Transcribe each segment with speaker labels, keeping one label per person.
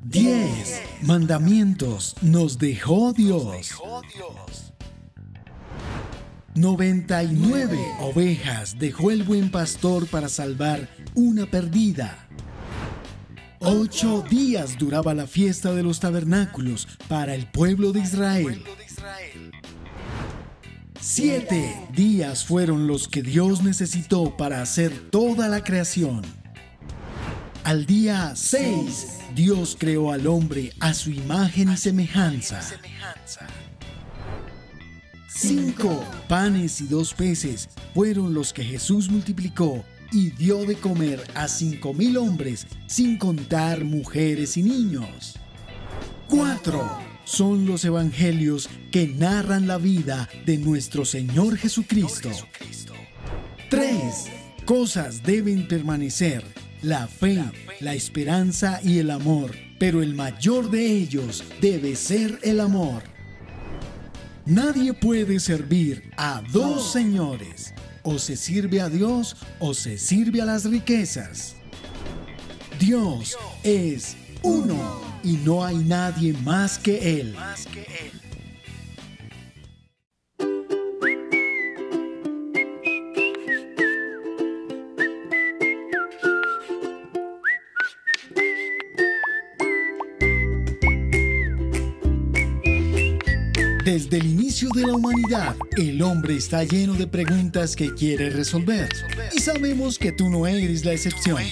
Speaker 1: 10 mandamientos nos dejó Dios. 99 ovejas dejó el buen pastor para salvar una perdida. 8 días duraba la fiesta de los tabernáculos para el pueblo de Israel. 7 días fueron los que Dios necesitó para hacer toda la creación. Al día 6, Dios creó al hombre a su imagen y semejanza. 5 panes y 2 peces fueron los que Jesús multiplicó y dio de comer a 5,000 hombres, sin contar mujeres y niños. 4 son los evangelios que narran la vida de nuestro Señor Jesucristo. 3 cosas deben permanecer: la fe, la esperanza y el amor, pero el mayor de ellos debe ser el amor. Nadie puede servir a 2 señores. O se sirve a Dios o se sirve a las riquezas. Dios es uno y no hay nadie más que Él. Desde el inicio de la humanidad, el hombre está lleno de preguntas que quiere resolver. Y sabemos que tú no eres la excepción.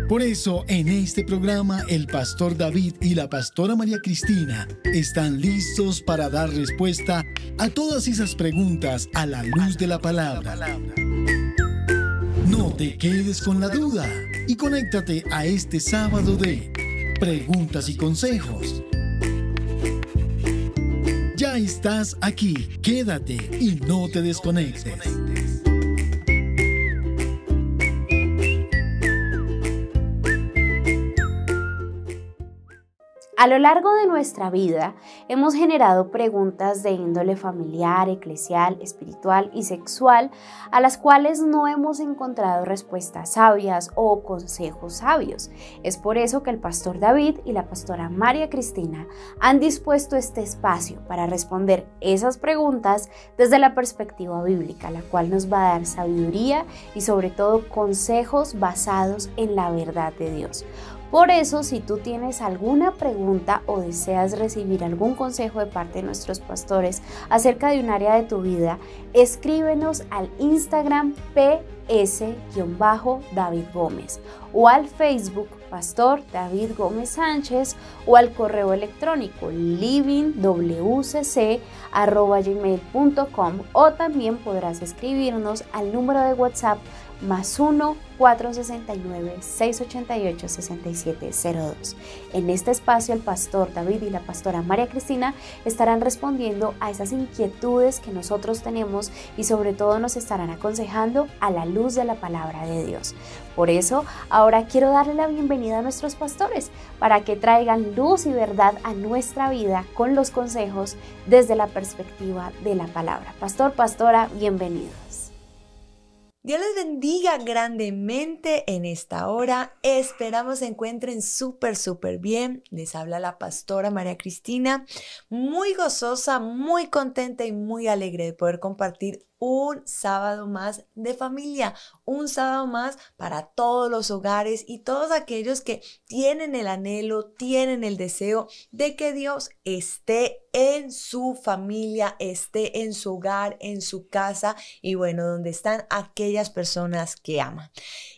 Speaker 1: Por eso, en este programa, el pastor David y la pastora María Cristina están listos para dar respuesta a todas esas preguntas a la luz de la palabra. No te quedes con la duda y conéctate a este sábado de Preguntas y Consejos. Ya estás aquí, quédate y no te desconectes.
Speaker 2: A lo largo de nuestra vida hemos generado preguntas de índole familiar, eclesial, espiritual y sexual a las cuales no hemos encontrado respuestas sabias o consejos sabios. Es por eso que el pastor David y la pastora María Cristina han dispuesto este espacio para responder esas preguntas desde la perspectiva bíblica, la cual nos va a dar sabiduría y sobre todo consejos basados en la verdad de Dios. Por eso, si tú tienes alguna pregunta o deseas recibir algún consejo de parte de nuestros pastores acerca de un área de tu vida, escríbenos al Instagram ps-David Gómez o al Facebook Pastor David Gómez Sánchez o al correo electrónico livingwcc@gmail.com, o también podrás escribirnos al número de WhatsApp +1 469 688 6702. En este espacio el pastor David y la pastora María Cristina estarán respondiendo a esas inquietudes que nosotros tenemos y sobre todo nos estarán aconsejando a la luz de la palabra de Dios. Por eso ahora quiero darle la bienvenida a nuestros pastores para que traigan luz y verdad a nuestra vida con los consejos desde la perspectiva de la palabra. Pastor, pastora, bienvenidos.
Speaker 3: Dios les bendiga grandemente en esta hora. Esperamos se encuentren súper bien. Les habla la pastora María Cristina, muy gozosa, muy contenta y muy alegre de poder compartir un sábado más de familia, un sábado más para todos los hogares y todos aquellos que tienen el anhelo, tienen el deseo de que Dios esté en su familia, esté en su hogar, en su casa y bueno, donde están aquellas personas que aman.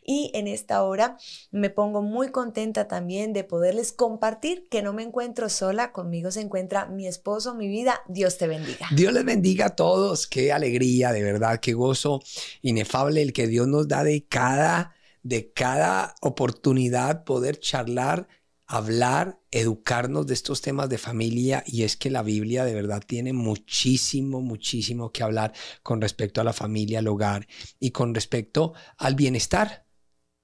Speaker 3: Y en esta hora me pongo muy contenta también de poderles compartir que no me encuentro sola, conmigo se encuentra mi esposo, mi vida. Dios te bendiga.
Speaker 4: Dios les bendiga a todos, qué alegría, de verdad, qué gozo inefable el que Dios nos da de cada oportunidad poder charlar, hablar, educarnos de estos temas de familia, y es que la Biblia de verdad tiene muchísimo que hablar con respecto a la familia, al hogar y con respecto al bienestar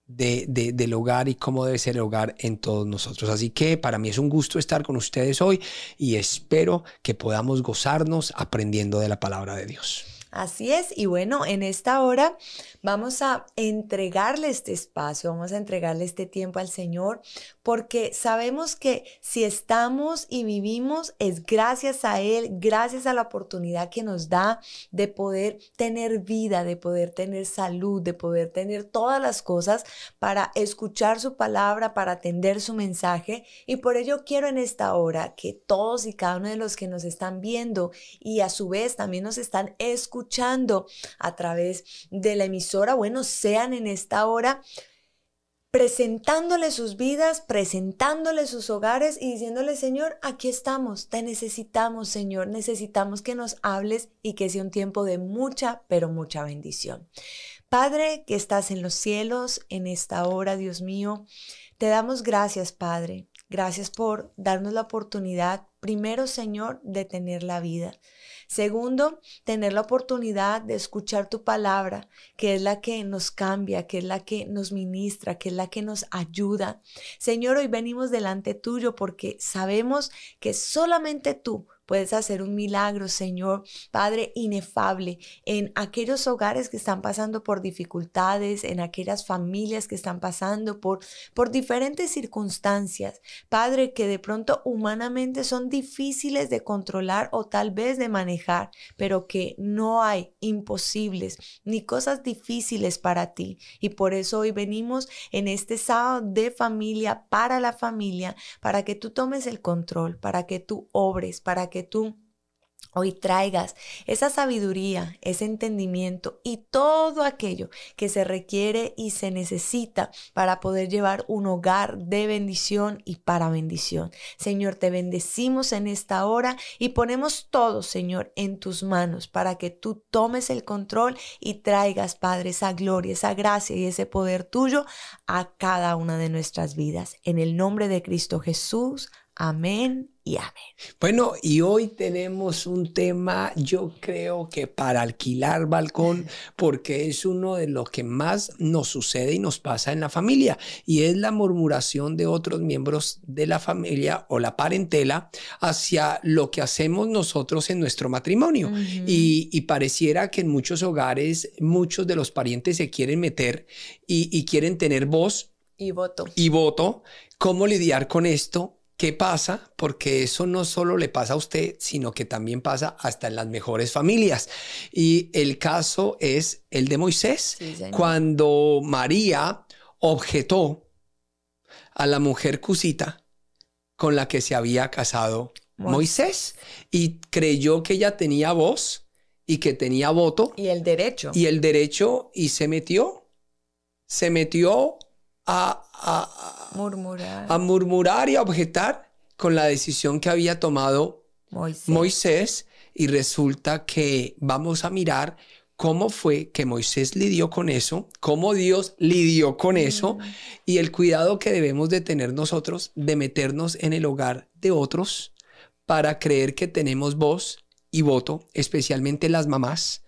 Speaker 4: del hogar y cómo debe ser el hogar en todos nosotros. Así que para mí es un gusto estar con ustedes hoy y espero que podamos gozarnos aprendiendo de la palabra de Dios.
Speaker 3: Así es, y bueno, en esta hora vamos a entregarle este espacio, vamos a entregarle este tiempo al Señor, porque sabemos que si estamos y vivimos es gracias a Él, gracias a la oportunidad que nos da de poder tener vida, de poder tener salud, de poder tener todas las cosas para escuchar su palabra, para atender su mensaje. Y por ello quiero en esta hora que todos y cada uno de los que nos están viendo y a su vez también nos están escuchando a través de la emisora, bueno, sean en esta hora presentándole sus vidas, presentándole sus hogares y diciéndole: Señor, aquí estamos, te necesitamos, Señor, necesitamos que nos hables y que sea un tiempo de mucha, pero mucha bendición. Padre que estás en los cielos, en esta hora, Dios mío, te damos gracias, Padre. Gracias por darnos la oportunidad, primero, Señor, de tener la vida. Segundo, tener la oportunidad de escuchar tu palabra, que es la que nos cambia, que es la que nos ministra, que es la que nos ayuda. Señor, hoy venimos delante tuyo porque sabemos que solamente tú puedes hacer un milagro, Señor, Padre inefable, en aquellos hogares que están pasando por dificultades, en aquellas familias que están pasando por diferentes circunstancias, Padre, que de pronto humanamente son difíciles de controlar o tal vez de manejar, pero que no hay imposibles ni cosas difíciles para ti. Y por eso hoy venimos en este sábado de familia, para la familia, para que tú tomes el control, para que tú obres, para que tú hoy traigas esa sabiduría, ese entendimiento y todo aquello que se requiere y se necesita para poder llevar un hogar de bendición y para bendición. Señor, te bendecimos en esta hora y ponemos todo, Señor, en tus manos para que tú tomes el control y traigas, Padre, esa gloria, esa gracia y ese poder tuyo a cada una de nuestras vidas. En el nombre de Cristo Jesús. Amén y amén.
Speaker 4: Bueno, y hoy tenemos un tema, yo creo que para alquilar balcón, porque es uno de los que más nos sucede y nos pasa en la familia, y es la murmuración de otros miembros de la familia o la parentela hacia lo que hacemos nosotros en nuestro matrimonio. Y pareciera que en muchos hogares, muchos de los parientes se quieren meter y quieren tener voz
Speaker 3: y voto.
Speaker 4: ¿Cómo lidiar con esto? ¿Qué pasa? Porque eso no solo le pasa a usted, sino que también pasa hasta en las mejores familias. Y el caso es el de Moisés.
Speaker 3: Sí,
Speaker 4: cuando María objetó a la mujer cusita con la que se había casado Moisés y creyó que ella tenía voz y que tenía voto.
Speaker 3: Y el derecho.
Speaker 4: Y se metió a murmurar y a objetar con la decisión que había tomado Moisés. Y resulta que vamos a mirar cómo fue que Moisés lidió con eso, cómo Dios lidió con eso y el cuidado que debemos de tener nosotros de meternos en el hogar de otros para creer que tenemos voz y voto, especialmente las mamás.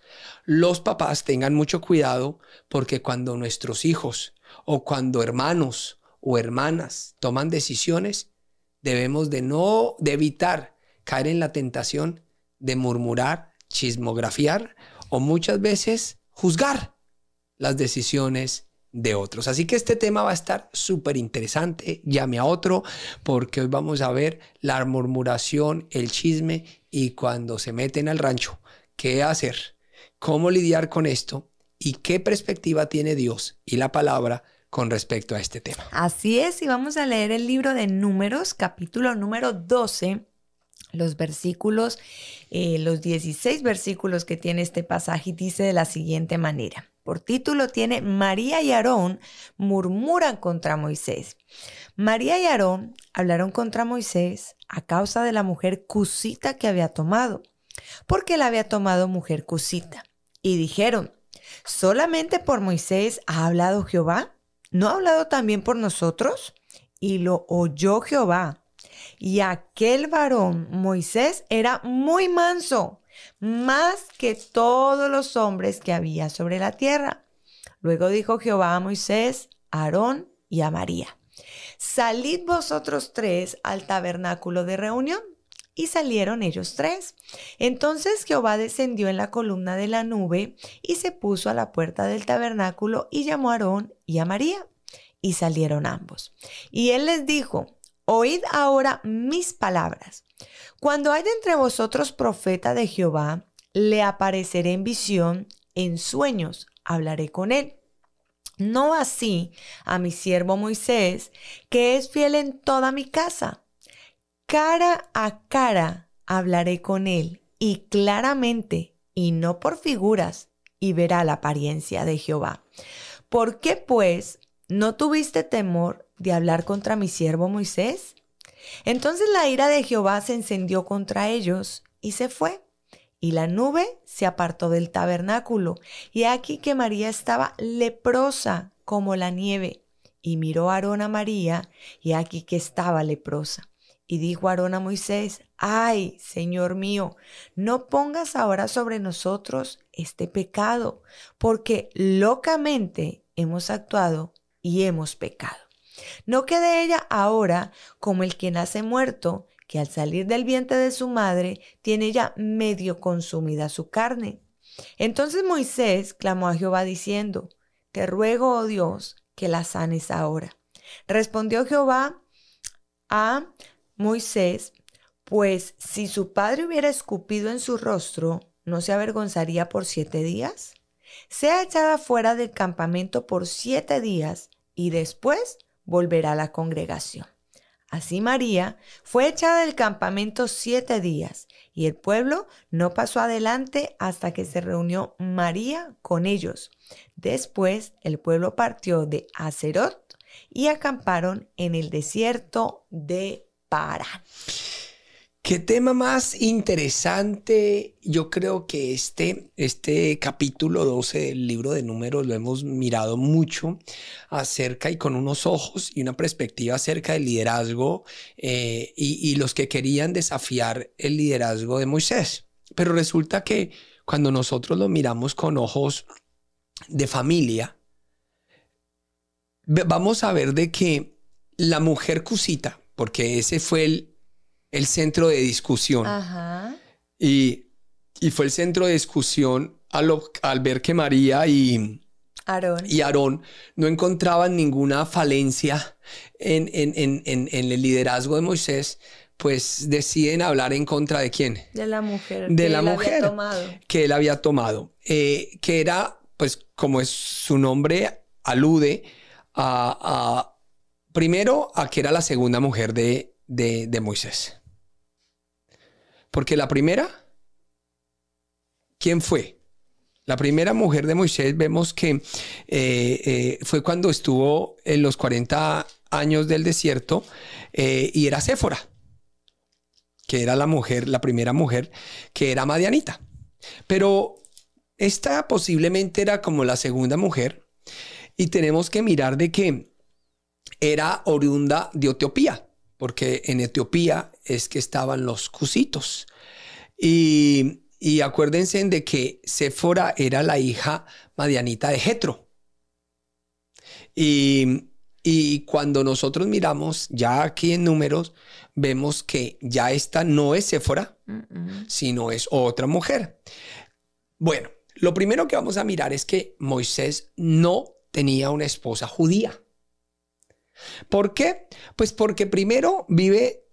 Speaker 4: Los papás tengan mucho cuidado porque cuando nuestros hijos o cuando hermanos o hermanas toman decisiones, debemos de evitar caer en la tentación de murmurar, chismografiar o muchas veces juzgar las decisiones de otros. Así que este tema va a estar súper interesante. Llame a otro porque hoy vamos a ver la murmuración, el chisme y cuando se meten al rancho, ¿qué hacer? ¿Cómo lidiar con esto? ¿Y qué perspectiva tiene Dios y la palabra con respecto a este tema?
Speaker 3: Así es, y vamos a leer el libro de Números, capítulo número 12, los versículos, los 16 versículos que tiene este pasaje, dice de la siguiente manera. Por título tiene: María y Aarón murmuran contra Moisés. María y Aarón hablaron contra Moisés a causa de la mujer cusita que había tomado, porque la había tomado mujer cusita. Y dijeron: ¿solamente por Moisés ha hablado Jehová? ¿No ha hablado también por nosotros? Y lo oyó Jehová. Y aquel varón, Moisés, era muy manso, más que todos los hombres que había sobre la tierra. Luego dijo Jehová a Moisés, a Aarón y a María: salid vosotros tres al tabernáculo de reunión. y salieron ellos 3. Entonces Jehová descendió en la columna de la nube y se puso a la puerta del tabernáculo y llamó a Aarón y a María. Y salieron ambos. Y él les dijo: oíd ahora mis palabras. Cuando haya entre vosotros profeta de Jehová, le apareceré en visión, en sueños hablaré con él. No así a mi siervo Moisés, que es fiel en toda mi casa. Cara a cara hablaré con él, y claramente, y no por figuras, y verá la apariencia de Jehová. ¿Por qué, pues, no tuviste temor de hablar contra mi siervo Moisés? Entonces la ira de Jehová se encendió contra ellos y se fue. Y la nube se apartó del tabernáculo. Y aquí que María estaba leprosa como la nieve. Y miró Aarón a María, y aquí que estaba leprosa. Y dijo Aarón a Moisés: ay, Señor mío, no pongas ahora sobre nosotros este pecado, porque locamente hemos actuado y hemos pecado. No quede ella ahora como el que nace muerto, que al salir del vientre de su madre tiene ya medio consumida su carne. Entonces Moisés clamó a Jehová diciendo: te ruego, oh Dios, que la sanes ahora. Respondió Jehová a Moisés: pues si su padre hubiera escupido en su rostro, ¿no se avergonzaría por 7 días? Sea echada fuera del campamento por 7 días y después volverá a la congregación. Así María fue echada del campamento 7 días y el pueblo no pasó adelante hasta que se reunió María con ellos. Después el pueblo partió de Hazerot y acamparon en el desierto de Parán.
Speaker 4: Qué tema más interesante. Yo creo que este capítulo 12 del libro de Números lo hemos mirado mucho acerca y con unos ojos y una perspectiva acerca del liderazgo y los que querían desafiar el liderazgo de Moisés. Pero resulta que cuando nosotros lo miramos con ojos de familia, vamos a ver de que la mujer cusita, porque ese fue el centro de discusión.
Speaker 3: Ajá.
Speaker 4: Y fue el centro de discusión al ver que María y Aarón no encontraban ninguna falencia en el liderazgo de Moisés, pues deciden hablar en contra de ¿quién?
Speaker 3: De la mujer.
Speaker 4: De la mujer que él había tomado. Que era, pues como es su nombre, alude primero a que era la segunda mujer de Moisés. Porque la primera, ¿quién fue? La primera mujer de Moisés vemos que fue cuando estuvo en los 40 años del desierto y era Séfora, que era la primera mujer que era madianita. Pero esta posiblemente era como la segunda mujer y tenemos que mirar de que era oriunda de Etiopía, porque en Etiopía es que estaban los cusitos. Y acuérdense de que Séfora era la hija madianita de Jetro. Y cuando nosotros miramos ya aquí en Números, vemos que ya esta no es Séfora, sino es otra mujer. Bueno, lo primero que vamos a mirar es que Moisés no tenía una esposa judía. ¿Por qué? Pues porque primero vive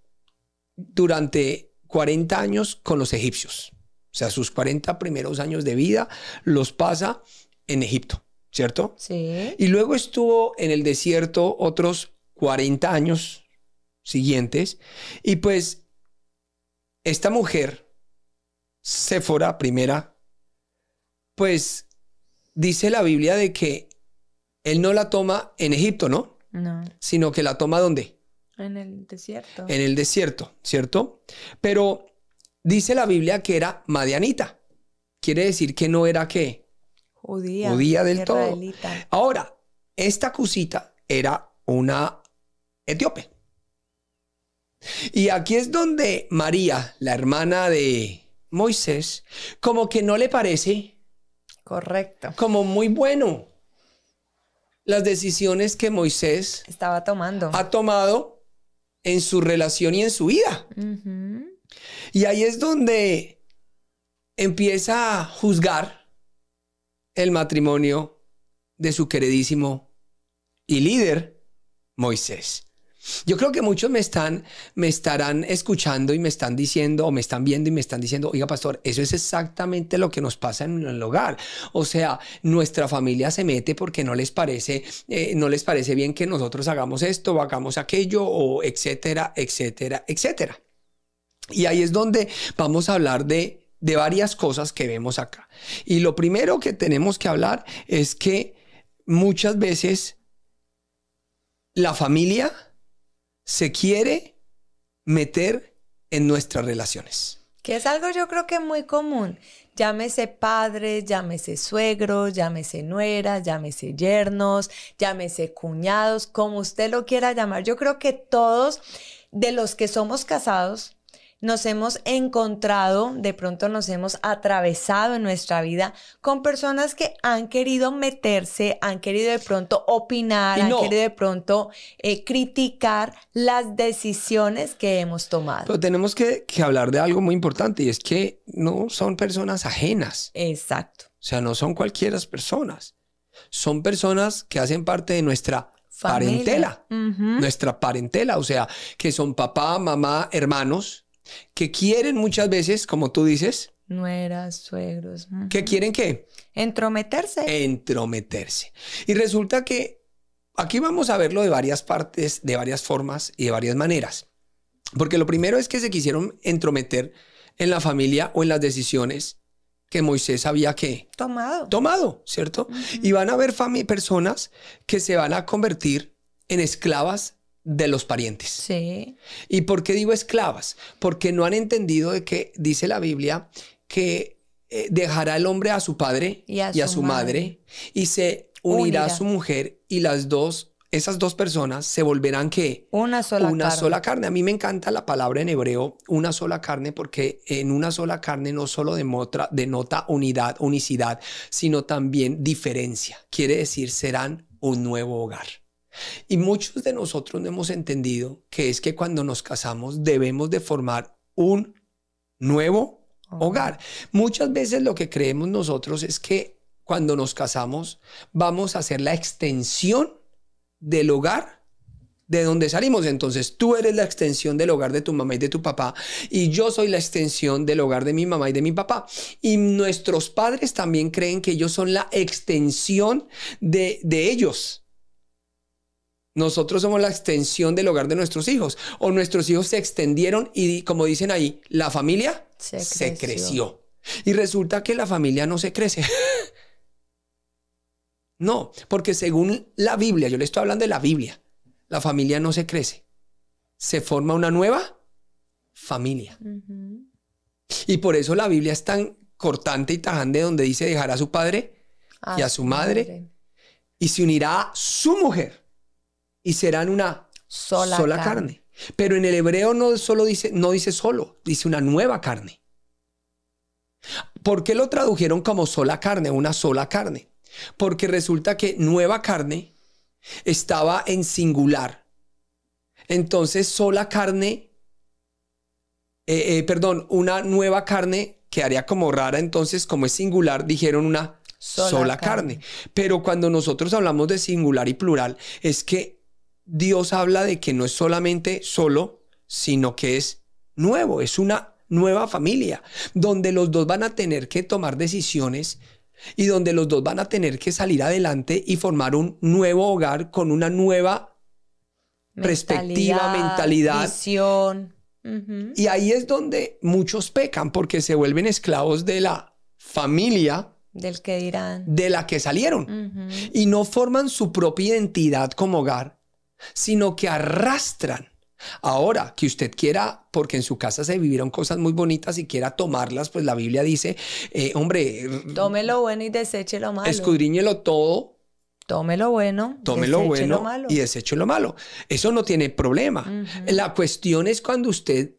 Speaker 4: durante 40 años con los egipcios. O sea, sus 40 primeros años de vida los pasa en Egipto, ¿cierto?
Speaker 3: Sí.
Speaker 4: Y luego estuvo en el desierto otros 40 años siguientes. Y pues esta mujer, Séfora primera, pues dice la Biblia de que él no la toma en Egipto, ¿no?
Speaker 3: No.
Speaker 4: Sino que la toma ¿dónde?
Speaker 3: En el desierto.
Speaker 4: En el desierto, ¿cierto? Pero dice la Biblia que era madianita. Quiere decir que no era ¿qué? Judía del todo. Ahora, esta cusita era una etíope. Y aquí es donde María, la hermana de Moisés, como que no le parece.
Speaker 3: Correcto.
Speaker 4: Como muy bueno las decisiones que Moisés
Speaker 3: estaba tomando.
Speaker 4: ha tomado en su relación y en su vida. Y ahí es donde empieza a juzgar el matrimonio de su queridísimo y líder Moisés. Yo creo que muchos me estarán escuchando y me están diciendo, o me están viendo y me están diciendo, oiga, pastor, eso es exactamente lo que nos pasa en el hogar. O sea, nuestra familia se mete porque no les parece bien que nosotros hagamos esto o hagamos aquello, o etcétera, etcétera, etcétera. Y ahí es donde vamos a hablar de varias cosas que vemos acá. Y lo primero que tenemos que hablar es que muchas veces la familia se quiere meter en nuestras relaciones.
Speaker 3: Que es algo yo creo que muy común. Llámese padres, llámese suegros, llámese nueras, llámese yernos, llámese cuñados, como usted lo quiera llamar. Yo creo que todos de los que somos casados nos hemos encontrado, de pronto nos hemos atravesado en nuestra vida con personas que han querido meterse, han querido de pronto opinar, han querido de pronto criticar las decisiones que hemos tomado.
Speaker 4: Pero tenemos que hablar de algo muy importante, y es que no son personas ajenas.
Speaker 3: Exacto.
Speaker 4: O sea, no son cualquiera personas. Son personas que hacen parte de nuestra parentela. Nuestra parentela, o sea, que son papá, mamá, hermanos, que quieren muchas veces, como tú dices,
Speaker 3: nueras, suegros.
Speaker 4: ¿Que quieren qué?
Speaker 3: Entrometerse.
Speaker 4: Entrometerse. Y resulta que aquí vamos a verlo de varias partes, de varias formas y de varias maneras. Porque lo primero es que se quisieron entrometer en la familia o en las decisiones que Moisés había tomado, ¿cierto? Y van a haber personas que se van a convertir en esclavas de los parientes.
Speaker 3: Sí.
Speaker 4: ¿Y por qué digo esclavas? Porque no han entendido de que dice la Biblia que dejará el hombre a su padre y a su madre y se unirá a su mujer, y esas dos personas se volverán ¿qué?
Speaker 3: Una sola
Speaker 4: carne. A mí me encanta la palabra en hebreo, una sola carne, porque en una sola carne no solo denota unidad, unicidad, sino también diferencia. Quiere decir, serán un nuevo hogar. Y muchos de nosotros no hemos entendido que es que cuando nos casamos debemos de formar un nuevo hogar. Muchas veces lo que creemos nosotros es que cuando nos casamos vamos a hacer la extensión del hogar de donde salimos. Entonces tú eres la extensión del hogar de tu mamá y de tu papá, y yo soy la extensión del hogar de mi mamá y de mi papá. Y nuestros padres también creen que ellos son la extensión de ellos. Nosotros somos la extensión del hogar de nuestros hijos, o nuestros hijos se extendieron y, como dicen ahí, la familia se creció. Y resulta que la familia no se crece. No, porque según la Biblia, yo le estoy hablando de la Biblia, la familia no se crece. Se forma una nueva familia. Y por eso la Biblia es tan cortante y tajante, donde dice dejará a su padre y a su madre y se unirá a su mujer. Y serán una sola carne. Pero en el hebreo no dice solo, dice una nueva carne. ¿Por qué lo tradujeron como sola carne, una sola carne? Porque resulta que nueva carne estaba en singular. Entonces sola carne, una nueva carne quedaría como rara. Entonces, como es singular, dijeron una sola carne. Pero cuando nosotros hablamos de singular y plural, es que Dios habla de que no es solamente solo, sino que es nuevo, es una nueva familia, donde los dos van a tener que tomar decisiones y donde los dos van a tener que salir adelante y formar un nuevo hogar con una nueva perspectiva, mentalidad,
Speaker 3: visión.
Speaker 4: Y ahí es donde muchos pecan, porque se vuelven esclavos de la familia
Speaker 3: del que dirán,
Speaker 4: de la que salieron, y no forman su propia identidad como hogar, sino que arrastran. Ahora, que usted quiera, porque en su casa se vivieron cosas muy bonitas y quiera tomarlas, pues la Biblia dice,
Speaker 3: tome lo bueno y deseche lo malo.
Speaker 4: Escudriñelo todo.
Speaker 3: Tome lo bueno,
Speaker 4: lo malo y deseche lo malo. Eso no tiene problema. La cuestión es cuando usted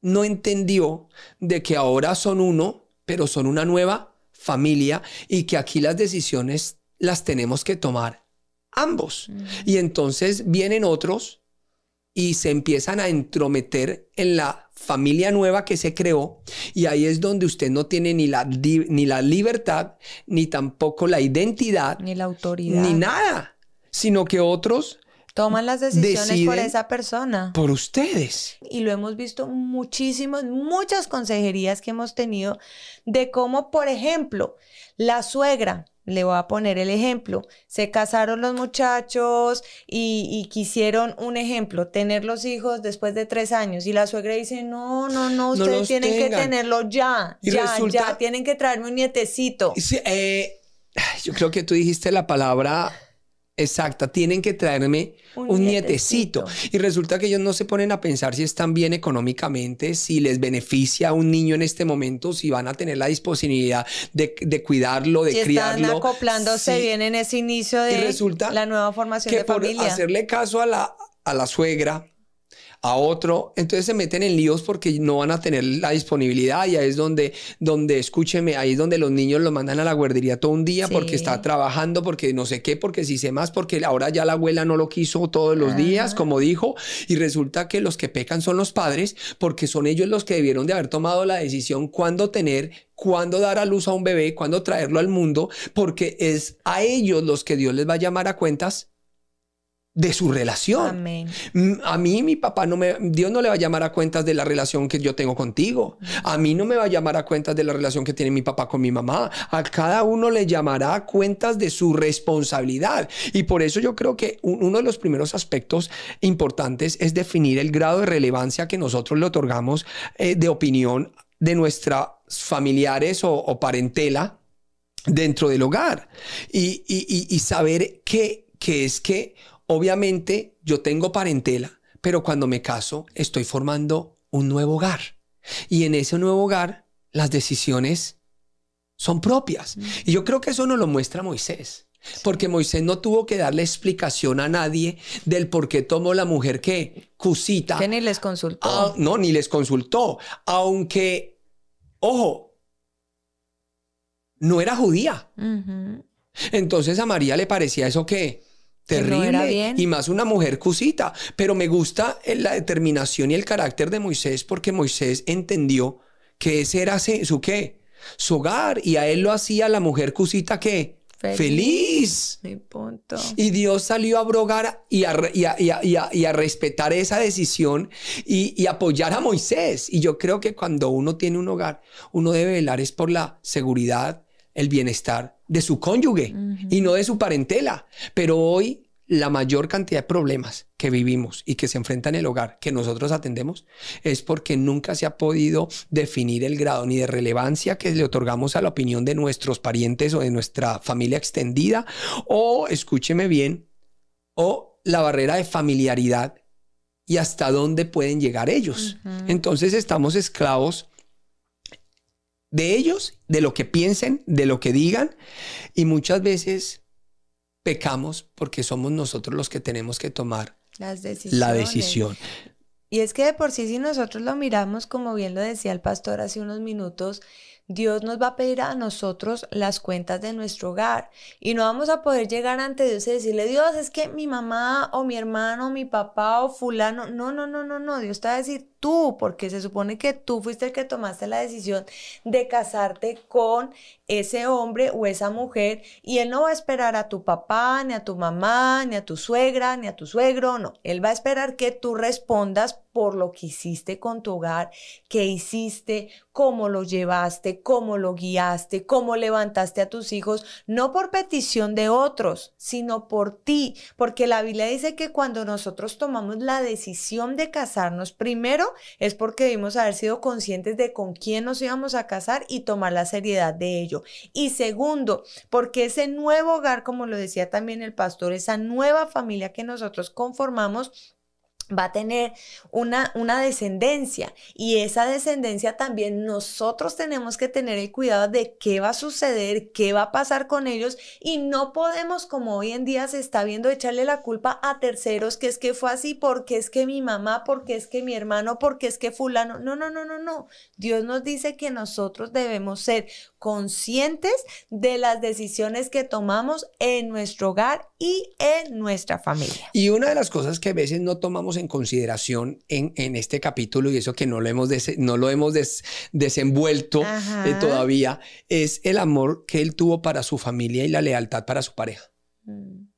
Speaker 4: no entendió de que ahora son uno, pero son una nueva familia, y que aquí las decisiones las tenemos que tomar ambos. Y entonces vienen otros y se empiezan a entrometer en la familia nueva que se creó, y ahí es donde usted no tiene ni la libertad, ni tampoco la identidad,
Speaker 3: Ni la autoridad.
Speaker 4: ni nada, sino que otros
Speaker 3: toman las decisiones por
Speaker 4: deciden
Speaker 3: esa persona.
Speaker 4: por ustedes.
Speaker 3: Y lo hemos visto muchas consejerías que hemos tenido de cómo, por ejemplo, la suegra, le voy a poner el ejemplo, se casaron los muchachos y quisieron, un ejemplo, tener los hijos después de 3 años, y la suegra dice, no, ustedes
Speaker 4: los
Speaker 3: tienen que
Speaker 4: tengan.
Speaker 3: tenerlo ya,
Speaker 4: Y resulta-
Speaker 3: tienen que traerme un nietecito.
Speaker 4: Sí, yo creo que tú dijiste la palabra exacta, tienen que traerme un nietecito. Y resulta que ellos no se ponen a pensar si están bien económicamente, si les beneficia a un niño en este momento, si van a tener la disponibilidad de cuidarlo, de
Speaker 3: Si
Speaker 4: criarlo.
Speaker 3: están acoplándose
Speaker 4: Sí.
Speaker 3: bien en ese inicio
Speaker 4: Y
Speaker 3: de
Speaker 4: resulta
Speaker 3: la nueva formación
Speaker 4: que
Speaker 3: de
Speaker 4: por
Speaker 3: familia.
Speaker 4: hacerle caso a la suegra, a otro, entonces se meten en líos porque no van a tener la disponibilidad, y ahí es donde escúcheme, ahí es donde los niños los mandan a la guardería todo un día
Speaker 3: Sí.
Speaker 4: porque está trabajando, porque no sé qué, porque si sé más, porque ahora ya la abuela no lo quiso todos los días, como dijo, y resulta que los que pecan son los padres, porque son ellos los que debieron de haber tomado la decisión cuándo tener, cuándo dar a luz a un bebé, cuándo traerlo al mundo, porque es a ellos los que Dios les va a llamar a cuentas de su relación.
Speaker 3: Amén.
Speaker 4: A mí mi papá Dios no le va a llamar a cuentas de la relación que yo tengo contigo. A mí no me va a llamar a cuentas de la relación que tiene mi papá con mi mamá. A cada uno le llamará a cuentas de su responsabilidad. Y por eso yo creo que uno de los primeros aspectos importantes es definir el grado de relevancia que nosotros le otorgamos de opinión de nuestros familiares o parentela dentro del hogar. Y saber que es que obviamente yo tengo parentela, pero cuando me caso estoy formando un nuevo hogar. Y en ese nuevo hogar las decisiones son propias. Y yo creo que eso nos lo muestra Moisés. Porque Moisés no tuvo que darle explicación a nadie del por qué tomó la mujer que Cusita.
Speaker 3: Que ni les consultó.
Speaker 4: No, ni les consultó. Aunque, ojo, no era judía.
Speaker 3: Ujú.
Speaker 4: Entonces a María le parecía eso que terrible,
Speaker 3: no era bien.
Speaker 4: y más una mujer cusita. Pero me gusta la determinación y el carácter de Moisés, porque Moisés entendió que ese era su ¿qué? Su hogar, y a él lo hacía la mujer cusita ¿qué? Feliz.
Speaker 3: Mi punto.
Speaker 4: Y Dios salió a abrogar y a respetar esa decisión y apoyar a Moisés. Y yo creo que cuando uno tiene un hogar, uno debe velar es por la seguridad, el bienestar de su cónyuge y no de su parentela. Pero hoy la mayor cantidad de problemas que vivimos y que se enfrentan en el hogar, que nosotros atendemos, es porque nunca se ha podido definir el grado ni de relevancia que le otorgamos a la opinión de nuestros parientes o de nuestra familia extendida, o, escúcheme bien, o la barrera de familiaridad y hasta dónde pueden llegar ellos. Entonces estamos esclavos de ellos, de lo que piensen, de lo que digan, y muchas veces pecamos porque somos nosotros los que tenemos que tomar
Speaker 3: Las decisiones.
Speaker 4: la decisión.
Speaker 3: Y es que de por sí, si nosotros lo miramos, como bien lo decía el pastor hace unos minutos, Dios nos va a pedir a nosotros las cuentas de nuestro hogar, y no vamos a poder llegar ante Dios y decirle, Dios, es que mi mamá o mi hermano o mi papá o fulano, no, Dios te va a decir tú, porque se supone que tú fuiste el que tomaste la decisión de casarte con ese hombre o esa mujer, y Él no va a esperar a tu papá, ni a tu mamá, ni a tu suegra, ni a tu suegro, no, Él va a esperar que tú respondas por lo que hiciste con tu hogar, qué hiciste, cómo lo llevaste, cómo lo guiaste, cómo levantaste a tus hijos, no por petición de otros, sino por ti, porque la Biblia dice que cuando nosotros tomamos la decisión de casarnos, primero es porque debimos haber sido conscientes de con quién nos íbamos a casar y tomar la seriedad de ello. Y segundo, porque ese nuevo hogar, como lo decía también el pastor, esa nueva familia que nosotros conformamos, va a tener una descendencia, y esa descendencia también nosotros tenemos que tener el cuidado de qué va a suceder, qué va a pasar con ellos, y no podemos, como hoy en día se está viendo, echarle la culpa a terceros, que es que fue así, porque es que mi mamá, porque es que mi hermano, porque es que fulano. No. Dios nos dice que nosotros debemos ser conscientes de las decisiones que tomamos en nuestro hogar y en nuestra familia.
Speaker 4: Y una de las cosas que a veces no tomamos en consideración en este capítulo, y eso que no lo hemos desenvuelto todavía, es el amor que él tuvo para su familia y la lealtad para su pareja.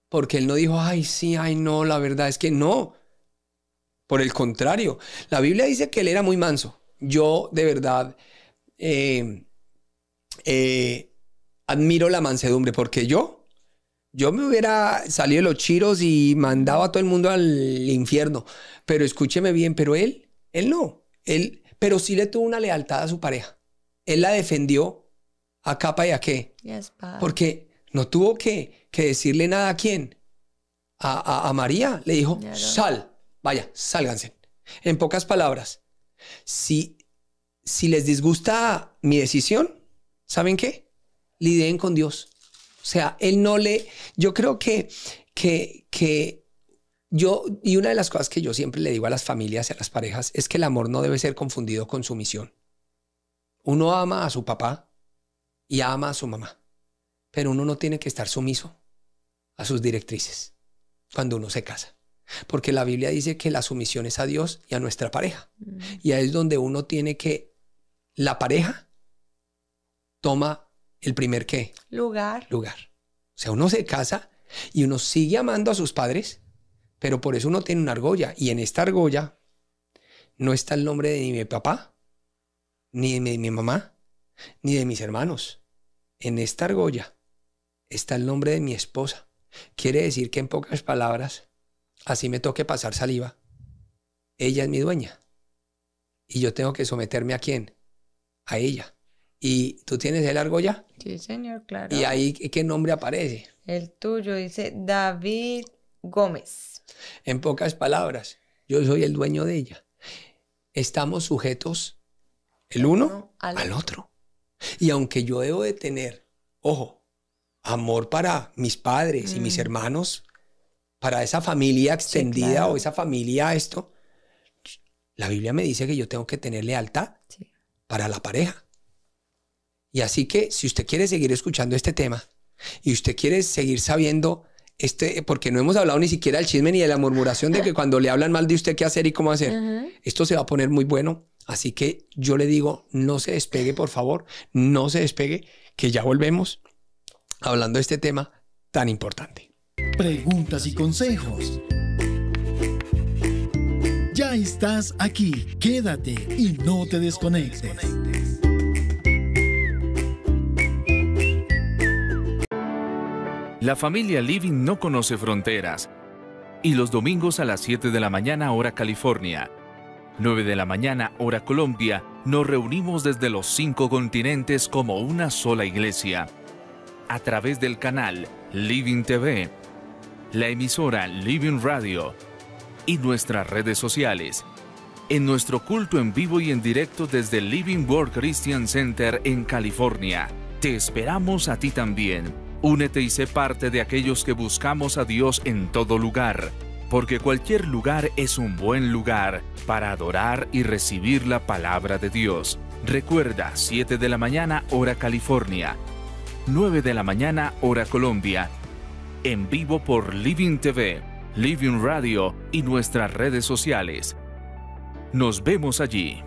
Speaker 4: Porque él no dijo, ay, sí, ay, no, la verdad es que no. Por el contrario, la Biblia dice que él era muy manso. Yo, de verdad, admiro la mansedumbre, porque yo me hubiera salido de los chiros y mandado a todo el mundo al infierno. Pero escúcheme bien, pero él no. Pero sí le tuvo una lealtad a su pareja. Él la defendió a capa y a qué.
Speaker 3: Yes,
Speaker 4: porque no tuvo que decirle nada a quién. A María le dijo, sal, vaya, sálganse. En pocas palabras, si les disgusta mi decisión, ¿saben qué? Lidien con Dios. O sea, yo creo que y una de las cosas que yo siempre le digo a las familias y a las parejas es que el amor no debe ser confundido con sumisión. Uno ama a su papá y ama a su mamá, pero uno no tiene que estar sumiso a sus directrices cuando uno se casa. Porque la Biblia dice que la sumisión es a Dios y a nuestra pareja. Y ahí es donde uno tiene que, la pareja toma el primer ¿qué? Lugar. O sea, uno se casa y uno sigue amando a sus padres, pero por eso uno tiene una argolla. Y en esta argolla no está el nombre de ni mi papá, ni de mi mamá, ni de mis hermanos. En esta argolla está el nombre de mi esposa. Quiere decir que en pocas palabras, así me toque pasar saliva, ella es mi dueña. Y yo tengo que someterme ¿a quién? A ella. ¿Y tú tienes el argolla?
Speaker 3: Sí, señor, claro.
Speaker 4: ¿Y ahí qué nombre aparece?
Speaker 3: El tuyo dice David Gómez.
Speaker 4: En pocas palabras, yo soy el dueño de ella. Estamos sujetos el uno al otro. Y aunque yo debo de tener, ojo, amor para mis padres y mis hermanos, para esa familia extendida, sí, claro, o esa familia la Biblia me dice que yo tengo que tener lealtad para la pareja. Y así que si usted quiere seguir escuchando este tema y usted quiere seguir sabiendo porque no hemos hablado ni siquiera del chisme ni de la murmuración de que cuando le hablan mal de usted qué hacer y cómo hacer, esto se va a poner muy bueno. Así que yo le digo, no se despegue, por favor, no se despegue, que ya volvemos hablando de este tema tan importante.
Speaker 1: Preguntas y consejos. Ya estás aquí, quédate y no te desconectes.
Speaker 5: La familia Living no conoce fronteras. Y los domingos a las 7 de la mañana hora California, 9 de la mañana hora Colombia, nos reunimos desde los 5 continentes como una sola iglesia. A través del canal Living TV, la emisora Living Radio y nuestras redes sociales. En nuestro culto en vivo y en directo desde Living Word Christian Center en California. Te esperamos a ti también. Únete y sé parte de aquellos que buscamos a Dios en todo lugar, porque cualquier lugar es un buen lugar para adorar y recibir la palabra de Dios. Recuerda, 7 de la mañana hora California, 9 de la mañana hora Colombia, en vivo por Living TV, Living Radio y nuestras redes sociales. Nos vemos allí.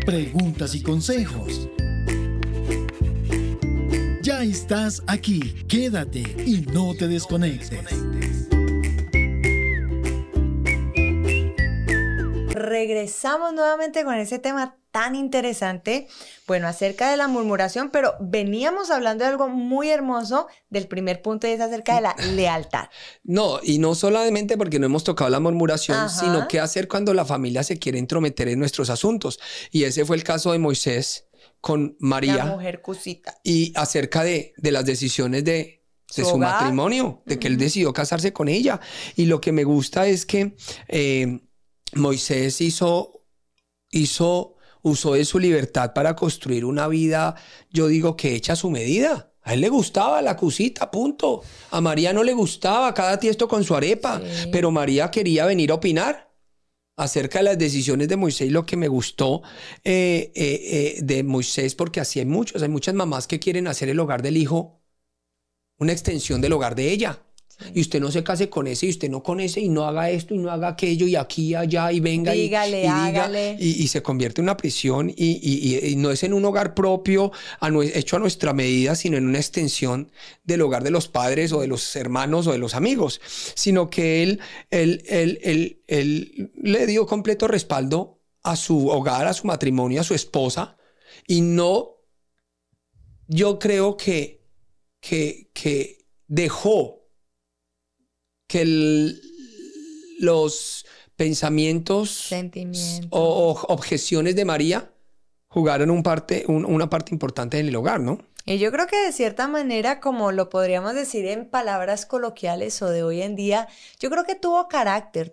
Speaker 1: Preguntas y consejos. Ya estás aquí, quédate y no te desconectes.
Speaker 3: Regresamos nuevamente con ese tema tan interesante, bueno, acerca de la murmuración, pero veníamos hablando de algo muy hermoso del primer punto y es acerca de la lealtad.
Speaker 4: No, y no solamente porque no hemos tocado la murmuración, sino qué hacer cuando la familia se quiere entrometer en nuestros asuntos. Y ese fue el caso de Moisés con María.
Speaker 3: La mujer cusita.
Speaker 4: Y acerca de las decisiones de su matrimonio, de que él decidió casarse con ella. Y lo que me gusta es que Moisés usó de su libertad para construir una vida, yo digo que hecha a su medida. A él le gustaba la cosita, punto. A María no le gustaba cada tiesto con su arepa, pero María quería venir a opinar. acerca de las decisiones de Moisés, lo que me gustó de Moisés, porque así hay muchas mamás que quieren hacer el hogar del hijo una extensión del hogar de ella. Y usted no se case con ese, y usted no con ese, y no haga esto, y no haga aquello, y aquí, y allá, y venga,
Speaker 3: dígale,
Speaker 4: y
Speaker 3: hágale.
Speaker 4: y se convierte en una prisión, y no es en un hogar propio, hecho a nuestra medida, sino en una extensión del hogar de los padres, o de los hermanos, o de los amigos, sino que él le dio completo respaldo a su hogar, a su matrimonio, a su esposa, y no, yo creo que dejó que los pensamientos,
Speaker 3: sentimientos
Speaker 4: o objeciones de María jugaron una parte importante en el hogar, ¿no?
Speaker 3: Y yo creo que de cierta manera, como lo podríamos decir en palabras coloquiales o de hoy en día, yo creo que tuvo carácter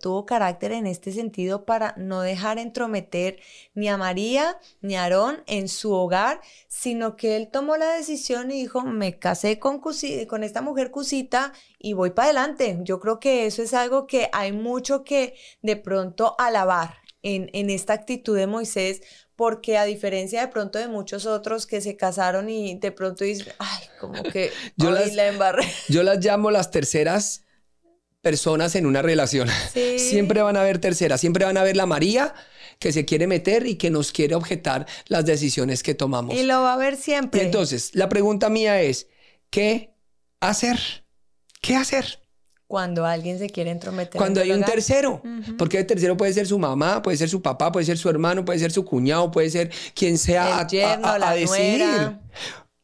Speaker 3: en este sentido para no dejar entrometer ni a María ni a Aarón en su hogar, sino que él tomó la decisión y dijo, me casé con esta mujer Cusita y voy para adelante. Yo creo que eso es algo que hay mucho que de pronto alabar en esta actitud de Moisés, porque a diferencia de pronto de muchos otros que se casaron y de pronto dicen, ay, como que la embarré.
Speaker 4: Yo las llamo las terceras personas en una relación.
Speaker 3: Sí.
Speaker 4: Siempre van a haber terceras, siempre van a haber la María que se quiere meter y que nos quiere objetar las decisiones que tomamos.
Speaker 3: Y lo va a haber siempre.
Speaker 4: Y entonces, la pregunta mía es, ¿qué hacer? ¿Qué hacer?
Speaker 3: Cuando alguien se quiere entrometer.
Speaker 4: Cuando hay un
Speaker 3: hogar.
Speaker 4: tercero, porque el tercero puede ser su mamá, puede ser su papá, puede ser su hermano, puede ser su cuñado, puede ser quien sea
Speaker 3: el yerno,
Speaker 4: a decidir.
Speaker 3: nuera.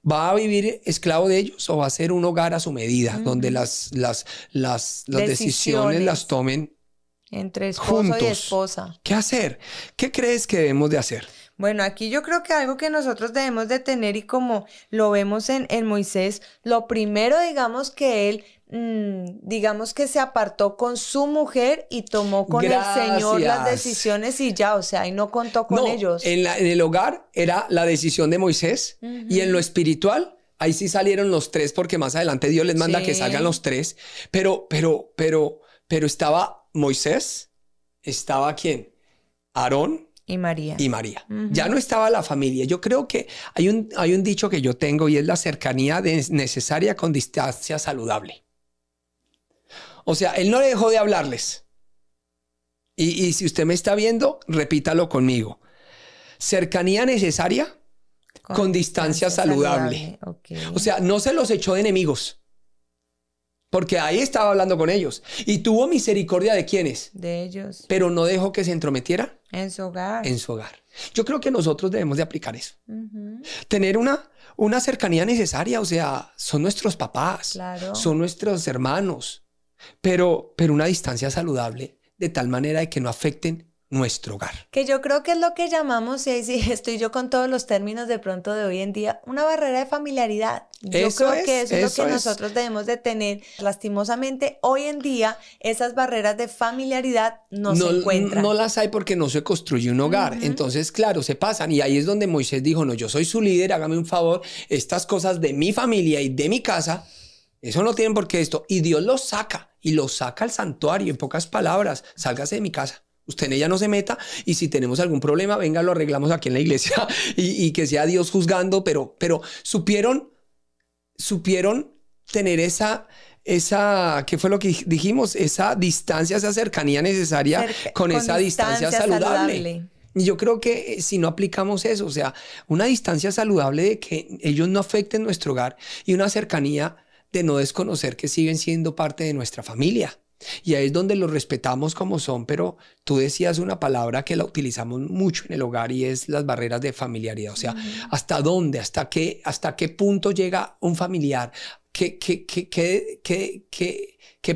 Speaker 4: ¿Va a vivir esclavo de ellos o va a ser un hogar a su medida, donde las decisiones las tomen
Speaker 3: entre esposo
Speaker 4: juntos?
Speaker 3: y esposa.
Speaker 4: ¿Qué hacer? ¿Qué crees que debemos de hacer?
Speaker 3: Bueno, aquí yo creo que algo que nosotros debemos de tener, y como lo vemos en Moisés, lo primero, digamos que él, digamos que se apartó con su mujer y tomó con el Señor las decisiones y ya, o sea, y no contó con ellos.
Speaker 4: En el hogar era la decisión de Moisés, y en lo espiritual, ahí sí salieron los tres, porque más adelante Dios les manda que salgan los tres, pero estaba Moisés, estaba ¿quién? Aarón
Speaker 3: y María.
Speaker 4: Ya no estaba la familia. Yo creo que hay un dicho que yo tengo, y es la cercanía necesaria con distancia saludable. O sea, él no dejó de hablarles. Y si usted me está viendo, repítalo conmigo. Cercanía necesaria con distancia saludable.
Speaker 3: Okay.
Speaker 4: O sea, no se los echó de enemigos, porque ahí estaba hablando con ellos. Y tuvo misericordia de ¿quiénes?
Speaker 3: De ellos.
Speaker 4: Pero no dejó que se entrometiera
Speaker 3: en su hogar.
Speaker 4: En su hogar. Yo creo que nosotros debemos de aplicar eso. Tener una cercanía necesaria. O sea, son nuestros papás,
Speaker 3: claro,
Speaker 4: son nuestros hermanos, pero una distancia saludable, de tal manera de que no afecten nuestro hogar.
Speaker 3: Que yo creo que es lo que llamamos, y ahí sí estoy yo con todos los términos de pronto de hoy en día, una barrera de familiaridad. Yo creo que eso es lo que nosotros debemos de tener. Lastimosamente, hoy en día, esas barreras de familiaridad no se encuentran.
Speaker 4: No las hay porque no se construye un hogar. Entonces, claro, se pasan. Y ahí es donde Moisés dijo, no, yo soy su líder, hágame un favor, estas cosas de mi familia y de mi casa, eso no tienen por qué esto. Y Dios los saca, y los saca al santuario. En pocas palabras, sálgase de mi casa. Usted en ella no se meta, y si tenemos algún problema, venga, lo arreglamos aquí en la iglesia, y que sea Dios juzgando, pero supieron tener esa, ¿qué fue lo que dijimos? Esa distancia, esa cercanía necesaria con esa distancia saludable. Y yo creo que si no aplicamos eso, o sea, una distancia saludable de que ellos no afecten nuestro hogar, y una cercanía de no desconocer que siguen siendo parte de nuestra familia. Y ahí es donde los respetamos como son, pero tú decías una palabra que la utilizamos mucho en el hogar, y es las barreras de familiaridad. O sea, ¿hasta dónde, hasta qué punto llega un familiar? ¿Qué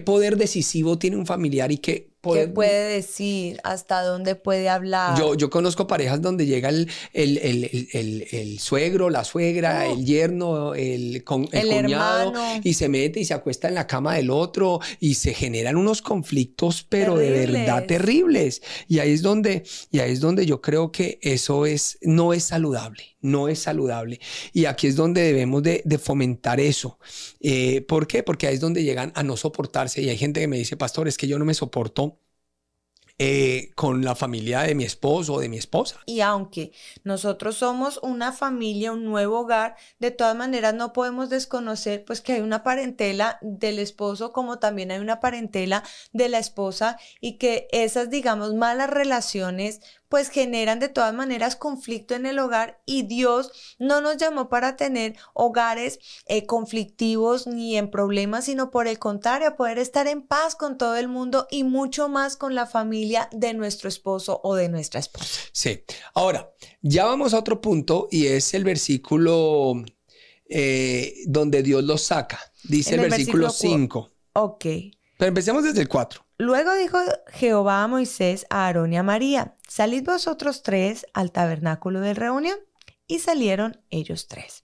Speaker 4: poder decisivo tiene un familiar y qué poder...
Speaker 3: ¿Qué puede decir? ¿Hasta dónde puede hablar?
Speaker 4: Yo conozco parejas donde llega el suegro, la suegra, el yerno, el cuñado,
Speaker 3: hermano,
Speaker 4: y se mete y se acuesta en la cama del otro, y se generan unos conflictos, pero terribles, de verdad terribles. Y ahí es donde yo creo que eso no es saludable. No es saludable. Y aquí es donde debemos de fomentar eso. ¿Por qué? Porque ahí es donde llegan a no soportarse. Y hay gente que me dice, pastor, es que yo no me soporto con la familia de mi esposo o de mi esposa.
Speaker 3: Y aunque nosotros somos una familia, un nuevo hogar, de todas maneras no podemos desconocer pues que hay una parentela del esposo como también hay una parentela de la esposa y que esas, digamos, malas relaciones pues generan de todas maneras conflicto en el hogar y Dios no nos llamó para tener hogares conflictivos ni en problemas, sino por el contrario, poder estar en paz con todo el mundo y mucho más con la familia de nuestro esposo o de nuestra esposa.
Speaker 4: Sí. Ahora, ya vamos a otro punto y es el versículo donde Dios los saca. Dice el versículo 5.
Speaker 3: Ok.
Speaker 4: Pero empecemos desde el 4.
Speaker 3: Luego dijo Jehová a Moisés, a Aarón y a María, salid vosotros 3 al tabernáculo de reunión. Y salieron ellos 3.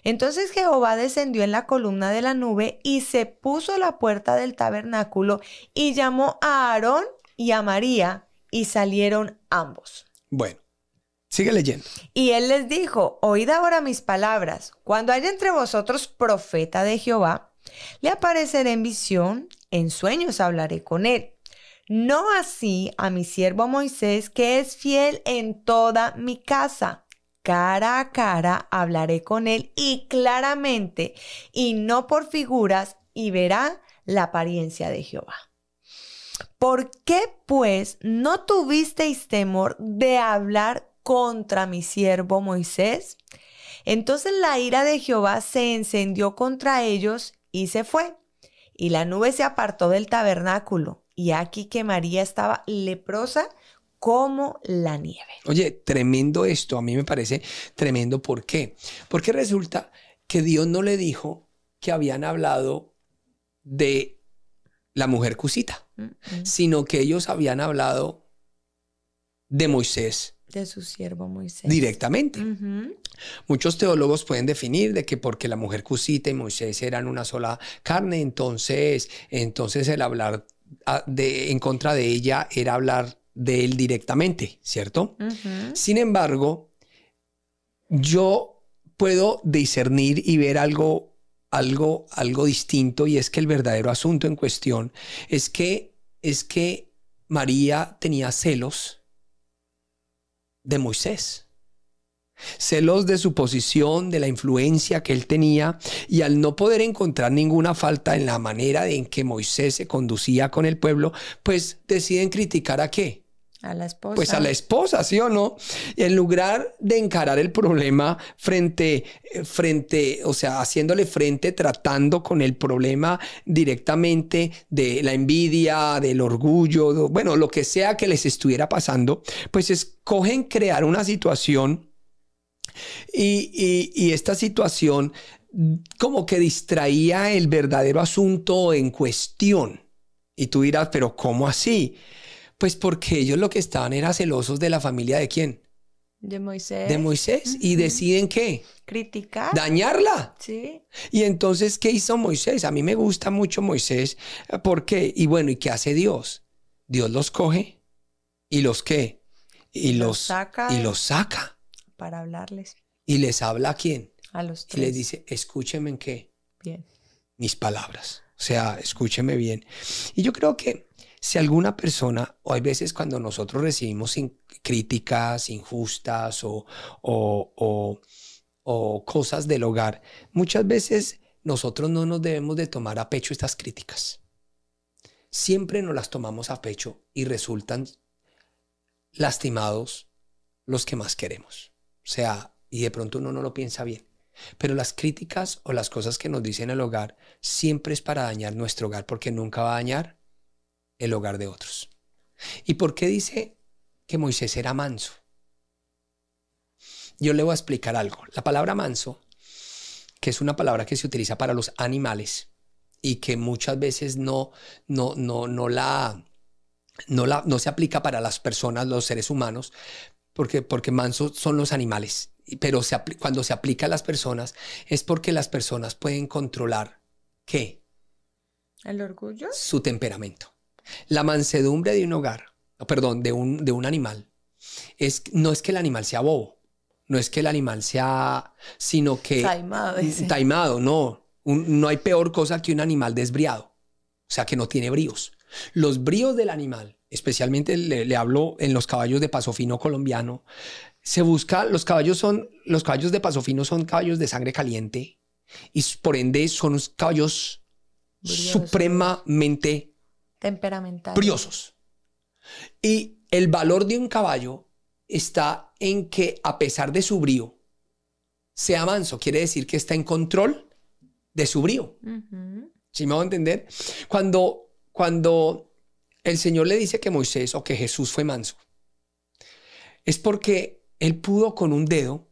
Speaker 3: Entonces Jehová descendió en la columna de la nube y se puso a la puerta del tabernáculo y llamó a Aarón y a María y salieron ambos.
Speaker 4: Bueno, sigue leyendo.
Speaker 3: Y él les dijo, oíd ahora mis palabras. Cuando haya entre vosotros profeta de Jehová, le apareceré en visión, en sueños hablaré con él. No así a mi siervo Moisés, que es fiel en toda mi casa. Cara a cara hablaré con él y claramente, y no por figuras, y verá la apariencia de Jehová. ¿Por qué, pues, no tuvisteis temor de hablar contra mi siervo Moisés? Entonces la ira de Jehová se encendió contra ellos y se fue. Y la nube se apartó del tabernáculo. Y aquí que María estaba leprosa como la nieve.
Speaker 4: Oye, tremendo esto. A mí me parece tremendo. ¿Por qué? Porque resulta que Dios no le dijo que habían hablado de la mujer cusita, sino que ellos habían hablado de Moisés.
Speaker 3: De su siervo Moisés.
Speaker 4: Directamente. Muchos teólogos pueden definir de que porque la mujer cusita y Moisés eran una sola carne, entonces el hablar en contra de ella era hablar de él directamente, ¿cierto? Sin embargo, yo puedo discernir y ver algo distinto, y es que el verdadero asunto en cuestión es que María tenía celos de Moisés. Celos de su posición, de la influencia que él tenía, y al no poder encontrar ninguna falta en la manera en que Moisés se conducía con el pueblo, pues deciden criticar ¿a qué?
Speaker 3: A la esposa.
Speaker 4: Pues a la esposa, ¿sí o no? Y en lugar de encarar el problema o sea, haciéndole frente, tratando con el problema directamente de la envidia, del orgullo, bueno, lo que sea que les estuviera pasando, pues escogen crear una situación y esta situación como que distraía el verdadero asunto en cuestión. Y tú dirás, ¿pero cómo así? Pues porque ellos lo que estaban era celosos de la familia ¿de quién?
Speaker 3: De Moisés.
Speaker 4: De Moisés. ¿Y deciden qué?
Speaker 3: Criticar.
Speaker 4: Dañarla.
Speaker 3: Sí.
Speaker 4: Y entonces, ¿qué hizo Moisés? A mí me gusta mucho Moisés. ¿Por qué? Y bueno, ¿y qué hace Dios? Dios los coge y los ¿qué? Y los saca.
Speaker 3: Para hablarles.
Speaker 4: ¿Y les habla a quién?
Speaker 3: A los 3.
Speaker 4: Y les dice, escúcheme en qué.
Speaker 3: Bien.
Speaker 4: Mis palabras. O sea, escúcheme bien. Y yo creo que si alguna persona, o hay veces cuando nosotros recibimos críticas injustas o cosas del hogar, muchas veces nosotros no nos debemos de tomar a pecho estas críticas. Siempre nos las tomamos a pecho y resultan lastimados los que más queremos. O sea, y de pronto uno no lo piensa bien. Pero las críticas o las cosas que nos dicen en el hogar siempre es para dañar nuestro hogar, porque nunca va a dañar el hogar de otros. ¿Y por qué dice que Moisés era manso? Yo le voy a explicar algo. La palabra manso, que es una palabra que se utiliza para los animales y que muchas veces no se aplica para las personas, los seres humanos, porque mansos son los animales. Pero cuando se aplica a las personas es porque las personas pueden controlar ¿qué?
Speaker 3: ¿El orgullo?
Speaker 4: Su temperamento. La mansedumbre de un hogar, perdón, de un animal, no es que el animal sea bobo, no es que el animal sea, sino que taimado, no. No hay peor cosa que un animal desbriado, o sea, que no tiene bríos. Los bríos del animal especialmente le hablo en los caballos de paso fino colombiano, se busca, los caballos de paso fino son caballos de sangre caliente y por ende son caballos
Speaker 3: Briosos.
Speaker 4: supremamente
Speaker 3: Temperamental.
Speaker 4: briosos. Y el valor de un caballo está en que a pesar de su brío, sea manso, quiere decir que está en control de su brío.
Speaker 3: Ujú.
Speaker 4: ¿Sí me va a entender? Cuando el Señor le dice que Moisés o que Jesús fue manso, es porque él pudo con un dedo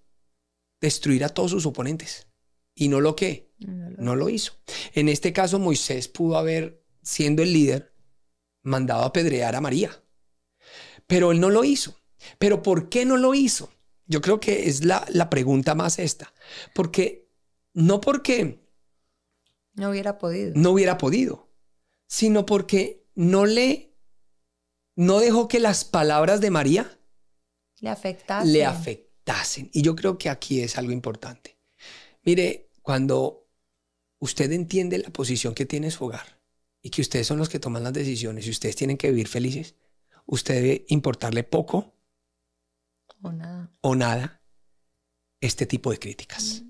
Speaker 4: destruir a todos sus oponentes. Y no lo que, no lo hizo. En este caso, Moisés pudo haber, siendo el líder, mandado a apedrear a María. Pero él no lo hizo. ¿Pero por qué no lo hizo? Yo creo que es la pregunta más esta. No porque
Speaker 3: No hubiera podido.
Speaker 4: no hubiera podido, sino porque no dejó que las palabras de María
Speaker 3: Le afectasen.
Speaker 4: le afectasen. Y yo creo que aquí es algo importante. Mire, cuando usted entiende la posición que tiene su hogar y que ustedes son los que toman las decisiones y ustedes tienen que vivir felices, usted debe importarle poco
Speaker 3: O nada.
Speaker 4: o nada este tipo de críticas.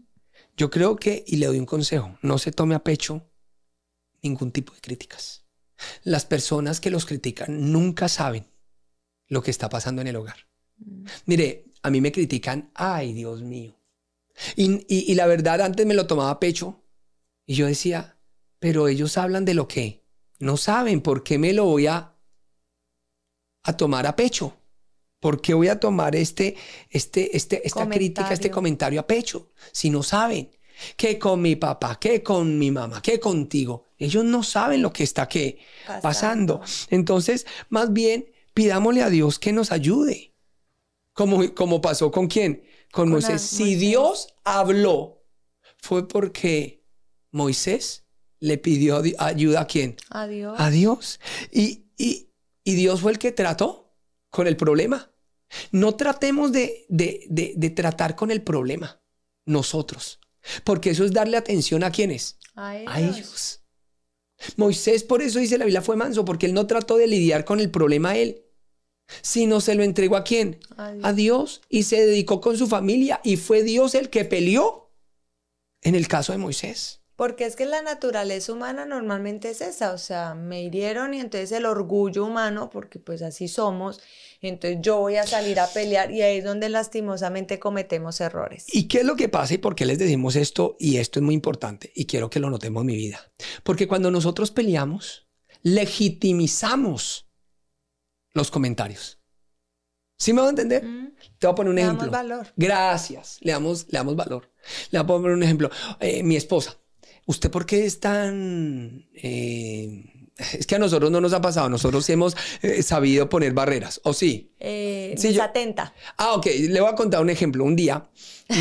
Speaker 4: Yo creo que, y le doy un consejo, no se tome a pecho ningún tipo de críticas. Las personas que los critican nunca saben lo que está pasando en el hogar. Mire, a mí me critican, ay, Dios mío. Y la verdad, antes me lo tomaba a pecho y yo decía, pero ellos hablan de lo que no saben. ¿Por qué me lo voy a tomar a pecho? ¿Por qué voy a tomar esta crítica, este comentario a pecho? Si no saben. ¿Qué con mi papá? ¿Qué con mi mamá? ¿Qué contigo? Ellos no saben lo que está pasando. Entonces, más bien, pidámosle a Dios que nos ayude. Como pasó con ¿quién? Con Moisés. Si Dios habló, fue porque Moisés le pidió ayuda ¿a quién?
Speaker 3: A Dios.
Speaker 4: A Dios. Y Dios fue el que trató con el problema. No tratemos de tratar con el problema nosotros, porque eso es darle atención ¿a quiénes?
Speaker 3: A ellos.
Speaker 4: A ellos. Moisés, por eso dice la Biblia, fue manso, porque él no trató de lidiar con el problema él, sino se lo entregó ¿a quién? A Dios, y se dedicó con su familia, y fue Dios el que peleó en el caso de Moisés.
Speaker 3: Porque es que la naturaleza humana normalmente es esa, o sea, me hirieron y entonces el orgullo humano, porque pues así somos, entonces yo voy a salir a pelear y ahí es donde lastimosamente cometemos errores.
Speaker 4: ¿Y qué es lo que pasa y por qué les decimos esto? Y esto es muy importante y quiero que lo notemos en mi vida. Porque cuando nosotros peleamos, legitimizamos los comentarios. ¿Sí me va a entender? Te voy a poner un ejemplo.
Speaker 3: Le damos valor.
Speaker 4: Gracias, le damos valor. Le voy a poner un ejemplo. Mi esposa. ¿Usted por qué es tan...? Es que a nosotros no nos ha pasado. Nosotros hemos sabido poner barreras. ¿O sí?
Speaker 3: Sí, atenta.
Speaker 4: Ok. Le voy a contar un ejemplo. Un día,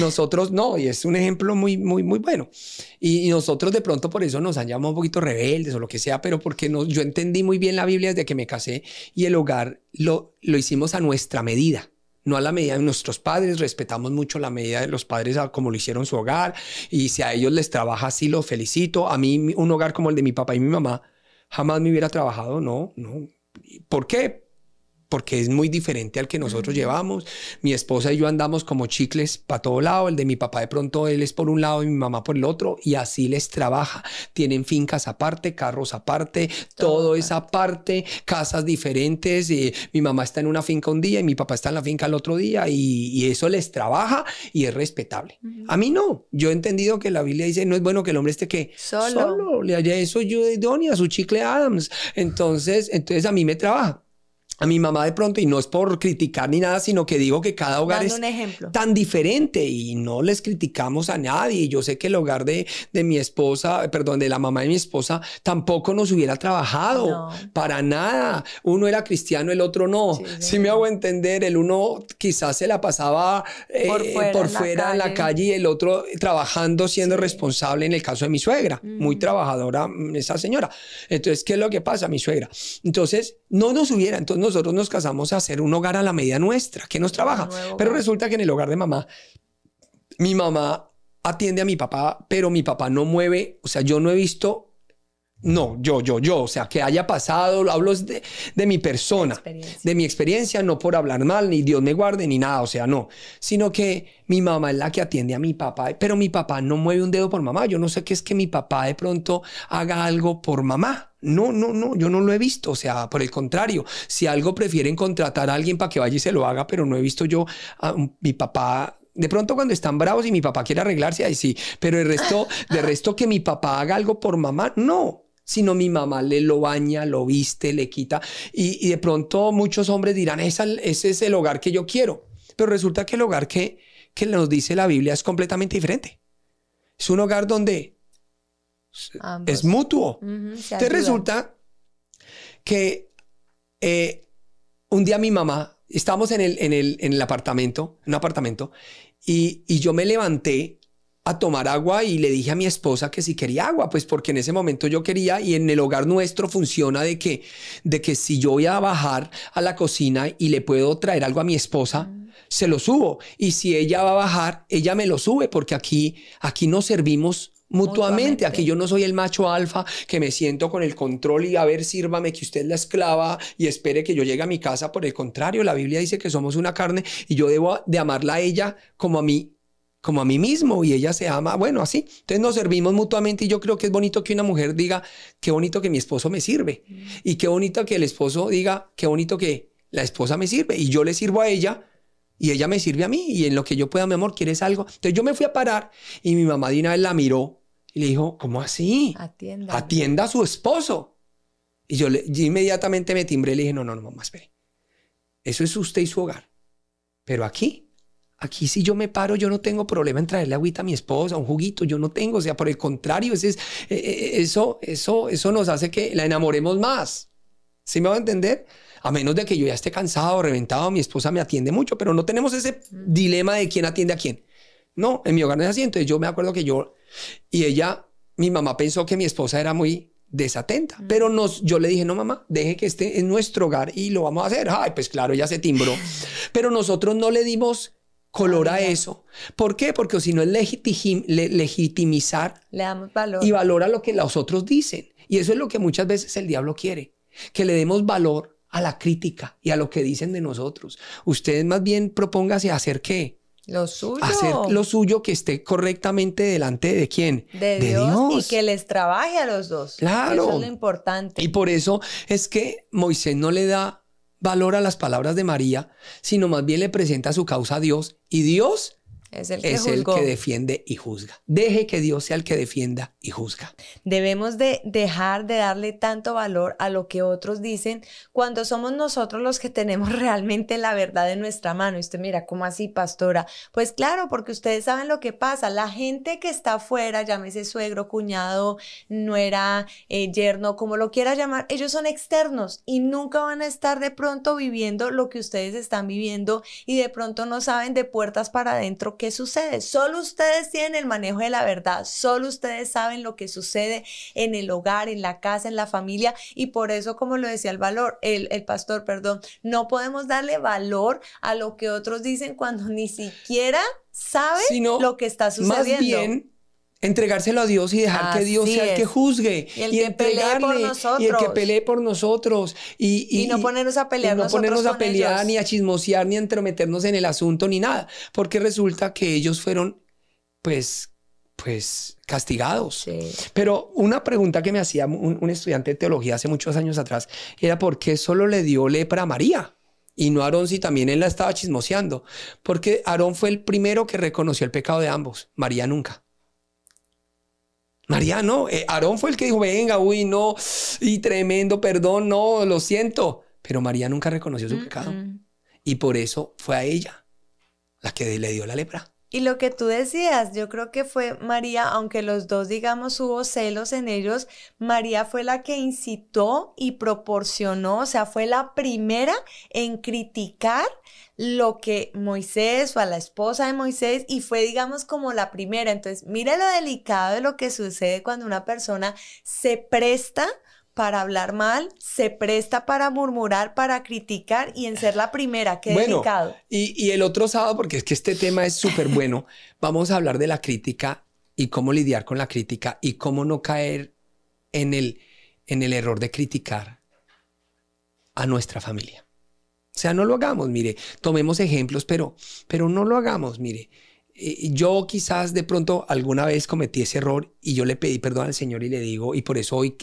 Speaker 4: nosotros... No, y es un ejemplo muy, muy, muy bueno. Y nosotros de pronto por eso nos han llamado un poquito rebeldes o lo que sea, pero porque yo entendí muy bien la Biblia desde que me casé y el hogar lo hicimos a nuestra medida. No a la medida de nuestros padres, respetamos mucho la medida de los padres como lo hicieron su hogar, y si a ellos les trabaja así, los felicito. A mí un hogar como el de mi papá y mi mamá jamás me hubiera trabajado, no. ¿Por qué? Porque es muy diferente al que nosotros llevamos. Mi esposa y yo andamos como chicles para todo lado. El de mi papá de pronto él es por un lado y mi mamá por el otro, y así les trabaja. Tienen fincas aparte, carros aparte, todo es aparte, casas diferentes. Mi mamá está en una finca un día y mi papá está en la finca el otro día, y eso les trabaja y es respetable. A mí no. Yo he entendido que la Biblia dice no es bueno que el hombre esté ¿qué? Solo. Le haya eso yo de Donia, su chicle Adams. Entonces a mí me trabaja. A mi mamá de pronto, y no es por criticar ni nada, sino que digo que cada hogar es tan diferente y no les criticamos a nadie. Yo sé que el hogar de mi esposa, perdón, de la mamá de mi esposa, tampoco nos hubiera trabajado para nada. Uno era cristiano, el otro no. Sí me hago entender. El uno quizás se la pasaba por fuera en la calle y el otro trabajando, siendo responsable, en el caso de mi suegra. Muy trabajadora esa señora. Entonces, ¿qué es lo que pasa? Mi suegra. Entonces, no nos hubiera... Entonces, nosotros nos casamos a hacer un hogar a la medida nuestra, que nos trabaja. Pero resulta que en el hogar de mamá, mi mamá atiende a mi papá, pero mi papá no mueve, o sea, yo no he visto No, yo, o sea, que haya pasado, hablo de mi persona, de mi experiencia, no por hablar mal, ni Dios me guarde, ni nada, o sea, no, sino que mi mamá es la que atiende a mi papá, pero mi papá no mueve un dedo por mamá. Yo no sé qué es que mi papá de pronto haga algo por mamá. No, yo no lo he visto, o sea, por el contrario, si algo prefieren contratar a alguien para que vaya y se lo haga, pero no he visto yo a mi papá. De pronto cuando están bravos y mi papá quiere arreglarse, ahí sí, pero de resto que mi papá haga algo por mamá, no. Sino mi mamá lo baña, lo viste, le quita. Y de pronto muchos hombres dirán, ese es el hogar que yo quiero. Pero resulta que el hogar que nos dice la Biblia es completamente diferente. Es un hogar donde ambos. Es mutuo. Entonces resulta que un día mi mamá, estábamos en un apartamento, y yo me levanté a tomar agua y le dije a mi esposa que si quería agua, pues porque en ese momento yo quería, y en el hogar nuestro funciona de que si yo voy a bajar a la cocina y le puedo traer algo a mi esposa, se lo subo, y si ella va a bajar, ella me lo sube, porque aquí nos servimos mutuamente. Aquí yo no soy el macho alfa que me siento con el control y a ver, sírvame que usted es la esclava y espere que yo llegue a mi casa. Por el contrario, la Biblia dice que somos una carne y yo debo de amarla a ella como a mí mismo, y ella se ama, bueno, así. Entonces nos servimos mutuamente, y yo creo que es bonito que una mujer diga, qué bonito que mi esposo me sirve, y qué bonito que el esposo diga, qué bonito que la esposa me sirve, y yo le sirvo a ella, y ella me sirve a mí, y en lo que yo pueda, mi amor, ¿quieres algo? Entonces yo me fui a parar, y mi mamá de una vez la miró, y le dijo, ¿cómo así? Atienda a su esposo. Y yo inmediatamente me timbré y le dije, no, mamá, espere. Eso es usted y su hogar. Pero aquí si yo me paro, yo no tengo problema en traerle agüita a mi esposa, un juguito, yo no tengo, o sea, por el contrario, eso nos hace que la enamoremos más. ¿Sí me va a entender? A menos de que yo ya esté cansado, reventado, mi esposa me atiende mucho, pero no tenemos ese dilema de quién atiende a quién. No, en mi hogar no es así. Entonces yo me acuerdo que mi mamá pensó que mi esposa era muy desatenta, pero yo le dije, no, mamá, deje que esté en nuestro hogar y lo vamos a hacer. Ay, pues claro, ella se timbró, pero nosotros no le dimos color a eso. ¿Por qué? Porque si no es legitimizar,
Speaker 3: le damos valor
Speaker 4: y valor a lo que los otros dicen. Y eso es lo que muchas veces el diablo quiere, que le demos valor a la crítica y a lo que dicen de nosotros. Ustedes más bien propóngase a hacer ¿qué?
Speaker 3: Lo suyo.
Speaker 4: Hacer lo suyo, que esté correctamente delante de ¿quién?
Speaker 3: De Dios. Y que les trabaje a los dos.
Speaker 4: Claro.
Speaker 3: Eso es lo importante.
Speaker 4: Y por eso es que Moisés no le da valor a las palabras de María, sino más bien le presenta su causa a Dios, y Dios es el que defiende y juzga. Deje que Dios sea el que defienda y juzga.
Speaker 3: Debemos de dejar de darle tanto valor a lo que otros dicen cuando somos nosotros los que tenemos realmente la verdad en nuestra mano. Y usted mira, ¿cómo así, pastora? Pues claro, porque ustedes saben lo que pasa. La gente que está afuera, llámese suegro, cuñado, nuera, yerno, como lo quiera llamar, ellos son externos y nunca van a estar de pronto viviendo lo que ustedes están viviendo, y de pronto no saben de puertas para adentro qué sucede. Solo ustedes tienen el manejo de la verdad, solo ustedes saben lo que sucede en el hogar, en la casa, en la familia, y por eso, como lo decía el pastor, no podemos darle valor a lo que otros dicen cuando ni siquiera saben lo que está sucediendo.
Speaker 4: Más bien entregárselo a Dios y dejar que Dios sea el que juzgue
Speaker 3: y el que pelee por nosotros,
Speaker 4: y el que pelee por nosotros, y
Speaker 3: no ponernos a pelear,
Speaker 4: ni a chismosear, ni a entrometernos en el asunto, ni nada, porque resulta que ellos fueron pues castigados. Sí. Pero una pregunta que me hacía un estudiante de teología hace muchos años atrás era ¿por qué solo le dio lepra a María y no a Aarón, si también él la estaba chismoseando? Porque Aarón fue el primero que reconoció el pecado de ambos, María nunca. María no, Aarón fue el que dijo, venga, uy, no, y tremendo, perdón, no, lo siento. Pero María nunca reconoció su pecado. Y por eso fue a ella la que le dio la lepra.
Speaker 3: Y lo que tú decías, yo creo que fue María, aunque los dos, digamos, hubo celos en ellos, María fue la que incitó y proporcionó, o sea, fue la primera en criticar lo que Moisés, o a la esposa de Moisés, y fue, digamos, como la primera. Entonces, mira lo delicado de lo que sucede cuando una persona se presta para hablar mal, se presta para murmurar, para criticar, y en ser la primera. Qué delicado.
Speaker 4: Y el otro sábado, porque es que este tema es súper bueno, vamos a hablar de la crítica y cómo lidiar con la crítica y cómo no caer en en el error de criticar a nuestra familia. O sea, no lo hagamos, mire, tomemos ejemplos, pero no lo hagamos, mire. Yo quizás de pronto alguna vez cometí ese error y yo le pedí perdón al Señor y le digo, y por eso hoy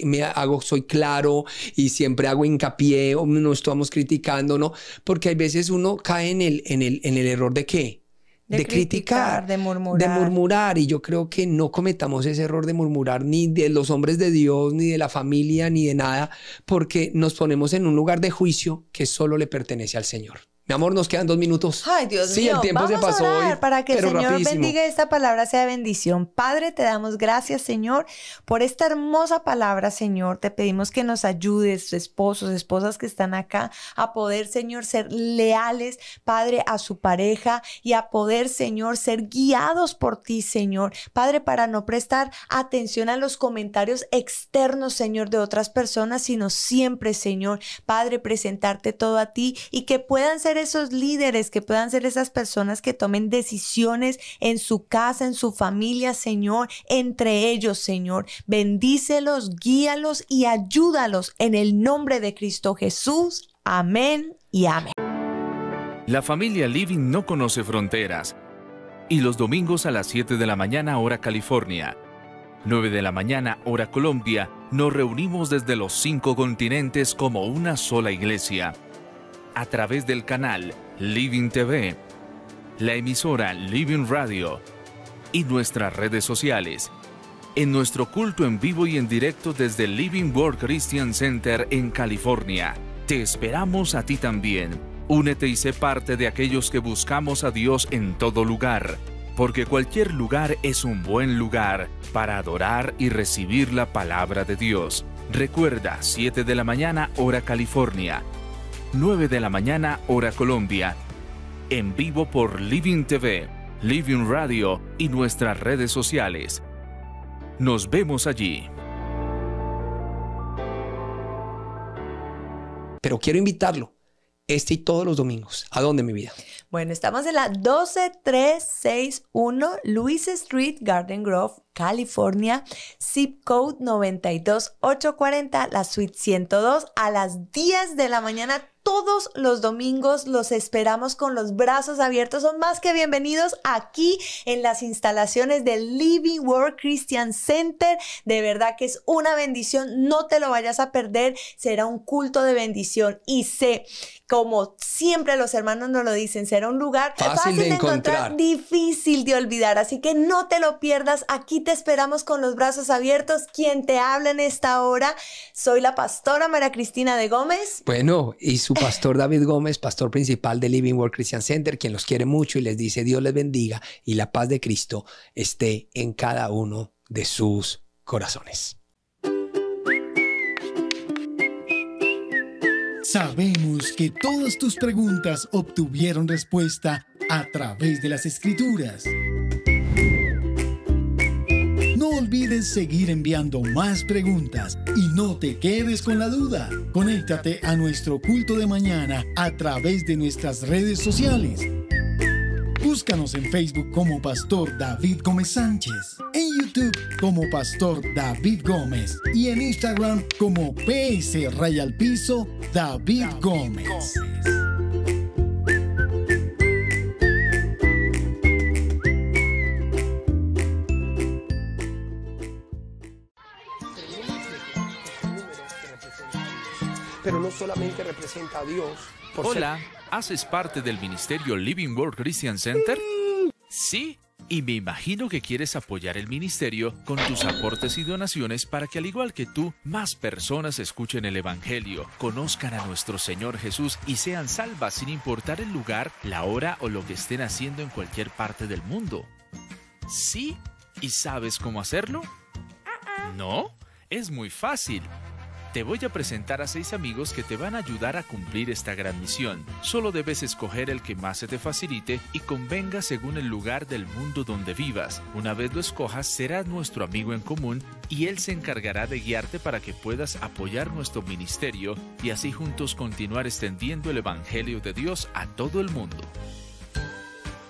Speaker 4: soy claro y siempre hago hincapié, o no estamos criticando, ¿no? Porque hay veces uno cae en el error ¿de qué? De criticar,
Speaker 3: de murmurar.
Speaker 4: De murmurar, y yo creo que no cometamos ese error de murmurar ni de los hombres de Dios, ni de la familia, ni de nada, porque nos ponemos en un lugar de juicio que solo le pertenece al Señor. Mi amor, nos quedan 2 minutos.
Speaker 3: Ay, Dios mío.
Speaker 4: Sí, el tiempo se pasó
Speaker 3: a orar
Speaker 4: hoy,
Speaker 3: para que el Señor
Speaker 4: rapidísimo.
Speaker 3: bendiga esta palabra, sea bendición. Padre, te damos gracias, Señor, por esta hermosa palabra, Señor. Te pedimos que nos ayudes, esposos, esposas que están acá, a poder, Señor, ser leales, Padre, a su pareja y a poder, Señor, ser guiados por ti, Señor. Padre, para no prestar atención a los comentarios externos, Señor, de otras personas, sino siempre, Señor, Padre, presentarte todo a ti y que puedan ser esos líderes, que puedan ser esas personas que tomen decisiones en su casa, en su familia, Señor, entre ellos, Señor. Bendícelos, guíalos y ayúdalos en el nombre de Cristo Jesús. Amén y amén.
Speaker 5: La familia Living no conoce fronteras. Y los domingos a las 7 de la mañana, hora California, 9 de la mañana, hora Colombia, nos reunimos desde los 5 continentes como una sola iglesia. A través del canal Living TV, la emisora Living Radio y nuestras redes sociales. En nuestro culto en vivo y en directo desde Living Word Christian Center en California. Te esperamos a ti también. Únete y sé parte de aquellos que buscamos a Dios en todo lugar, porque cualquier lugar es un buen lugar para adorar y recibir la palabra de Dios. Recuerda, 7 de la mañana, hora California, 9 de la mañana, hora Colombia, en vivo por Living TV, Living Radio y nuestras redes sociales. Nos vemos allí.
Speaker 4: Pero quiero invitarlo, este y todos los domingos. ¿A dónde, mi vida?
Speaker 3: Bueno, estamos en la 12361 Louis Street, Garden Grove, California, zip code 92840, la suite 102, a las 10 de la mañana. Todos los domingos los esperamos con los brazos abiertos. Son más que bienvenidos aquí en las instalaciones del Living Word Christian Center. De verdad que es una bendición. No te lo vayas a perder. Será un culto de bendición. Y sé, como siempre los hermanos nos lo dicen, será un lugar fácil de encontrar, difícil de olvidar. Así que no te lo pierdas. Aquí te esperamos con los brazos abiertos. Quien te habla en esta hora, soy la pastora María Cristina de Gómez.
Speaker 4: Bueno, y su pastor David Gómez, pastor principal de Living Word Christian Center, quien los quiere mucho y les dice Dios les bendiga y la paz de Cristo esté en cada uno de sus corazones.
Speaker 1: Sabemos que todas tus preguntas obtuvieron respuesta a través de las Escrituras. No olvides seguir enviando más preguntas y no te quedes con la duda. Conéctate a nuestro culto de mañana a través de nuestras redes sociales. Búscanos en Facebook como Pastor David Gómez Sánchez, en YouTube como Pastor David Gómez y en Instagram como PS_David Gómez.
Speaker 4: Pero no solamente representa a Dios.
Speaker 5: Hola, ¿haces parte del ministerio Living Word Christian Center? Sí, y me imagino que quieres apoyar el ministerio con tus aportes y donaciones para que, al igual que tú, más personas escuchen el Evangelio, conozcan a nuestro Señor Jesús y sean salvas sin importar el lugar, la hora o lo que estén haciendo en cualquier parte del mundo. ¿Sí? ¿Y sabes cómo hacerlo? ¿No? Es muy fácil. Te voy a presentar a 6 amigos que te van a ayudar a cumplir esta gran misión. Solo debes escoger el que más se te facilite y convenga según el lugar del mundo donde vivas. Una vez lo escojas, serás nuestro amigo en común y él se encargará de guiarte para que puedas apoyar nuestro ministerio y así juntos continuar extendiendo el Evangelio de Dios a todo el mundo.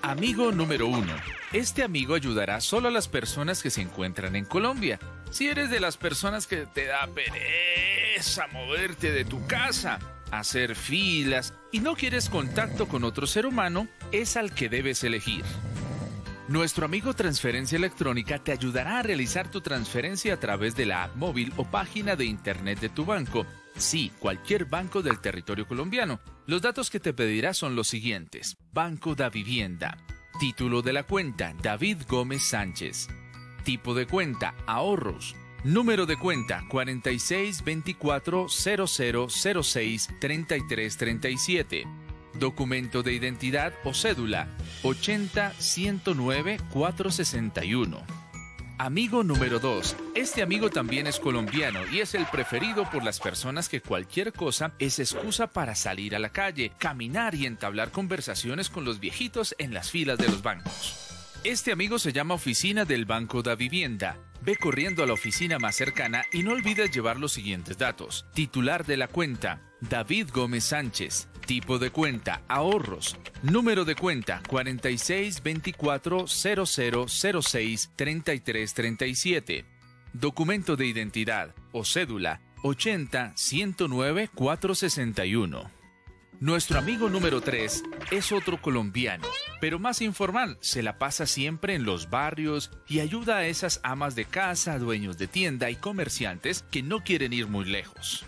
Speaker 5: Amigo número 1. Este amigo ayudará solo a las personas que se encuentran en Colombia. Si eres de las personas que te da pereza moverte de tu casa, hacer filas y no quieres contacto con otro ser humano, es al que debes elegir. Nuestro amigo Transferencia Electrónica te ayudará a realizar tu transferencia a través de la app móvil o página de internet de tu banco. Sí, cualquier banco del territorio colombiano. Los datos que te pedirá son los siguientes. Banco Davivienda. Título de la cuenta, David Gómez Sánchez. Tipo de cuenta, ahorros. Número de cuenta, 462400063337. Documento de identidad o cédula, 80-109-461. Amigo número 2. Este amigo también es colombiano y es el preferido por las personas que cualquier cosa es excusa para salir a la calle, caminar y entablar conversaciones con los viejitos en las filas de los bancos. Este amigo se llama Oficina del Banco Davivienda. Ve corriendo a la oficina más cercana y no olvides llevar los siguientes datos. Titular de la cuenta, David Gómez Sánchez. Tipo de cuenta, ahorros. Número de cuenta, 462400063337. Documento de identidad o cédula, 80-109-461. Nuestro amigo número 3 es otro colombiano, pero más informal, se la pasa siempre en los barrios y ayuda a esas amas de casa, dueños de tienda y comerciantes que no quieren ir muy lejos.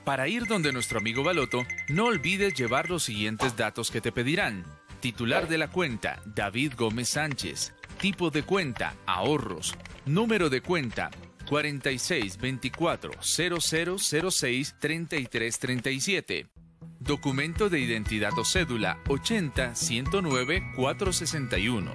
Speaker 5: Para ir donde nuestro amigo Baloto, no olvides llevar los siguientes datos que te pedirán. Titular de la cuenta, David Gómez Sánchez. Tipo de cuenta, ahorros. Número de cuenta, 462400063337. Documento de identidad o cédula 80-109-461.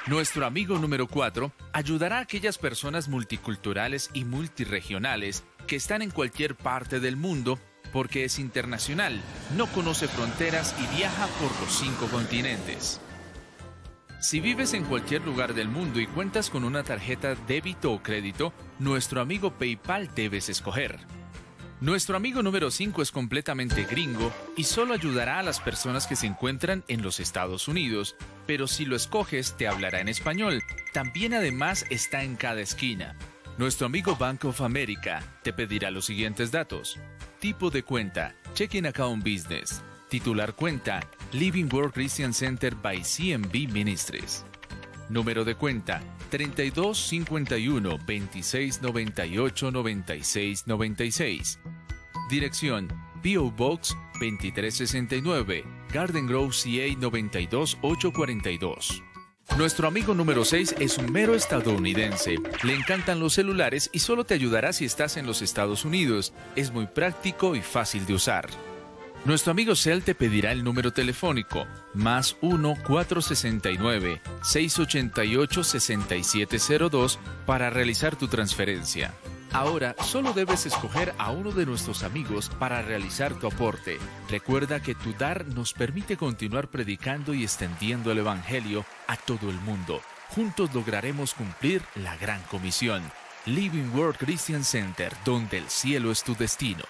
Speaker 5: Nuestro amigo número 4 ayudará a aquellas personas multiculturales y multiregionales que están en cualquier parte del mundo porque es internacional, no conoce fronteras y viaja por los 5 continentes. Si vives en cualquier lugar del mundo y cuentas con una tarjeta débito o crédito, nuestro amigo PayPal debes escoger. Nuestro amigo número 5 es completamente gringo y solo ayudará a las personas que se encuentran en los Estados Unidos, pero si lo escoges te hablará en español. También además está en cada esquina. Nuestro amigo Bank of America te pedirá los siguientes datos. Tipo de cuenta, Checking Account Business. Titular cuenta, Living Word Christian Center by CMB Ministries. Número de cuenta, 3251 2698 9696. Dirección, P.O. Box 2369, Garden Grove, CA 92842. Nuestro amigo número 6 es un mero estadounidense. Le encantan los celulares y solo te ayudará si estás en los Estados Unidos. Es muy práctico y fácil de usar. Nuestro amigo Cel te pedirá el número telefónico más 1-469-688-6702 para realizar tu transferencia. Ahora solo debes escoger a uno de nuestros amigos para realizar tu aporte. Recuerda que tu dar nos permite continuar predicando y extendiendo el Evangelio a todo el mundo. Juntos lograremos cumplir la gran comisión. Living Word Christian Center, donde el cielo es tu destino.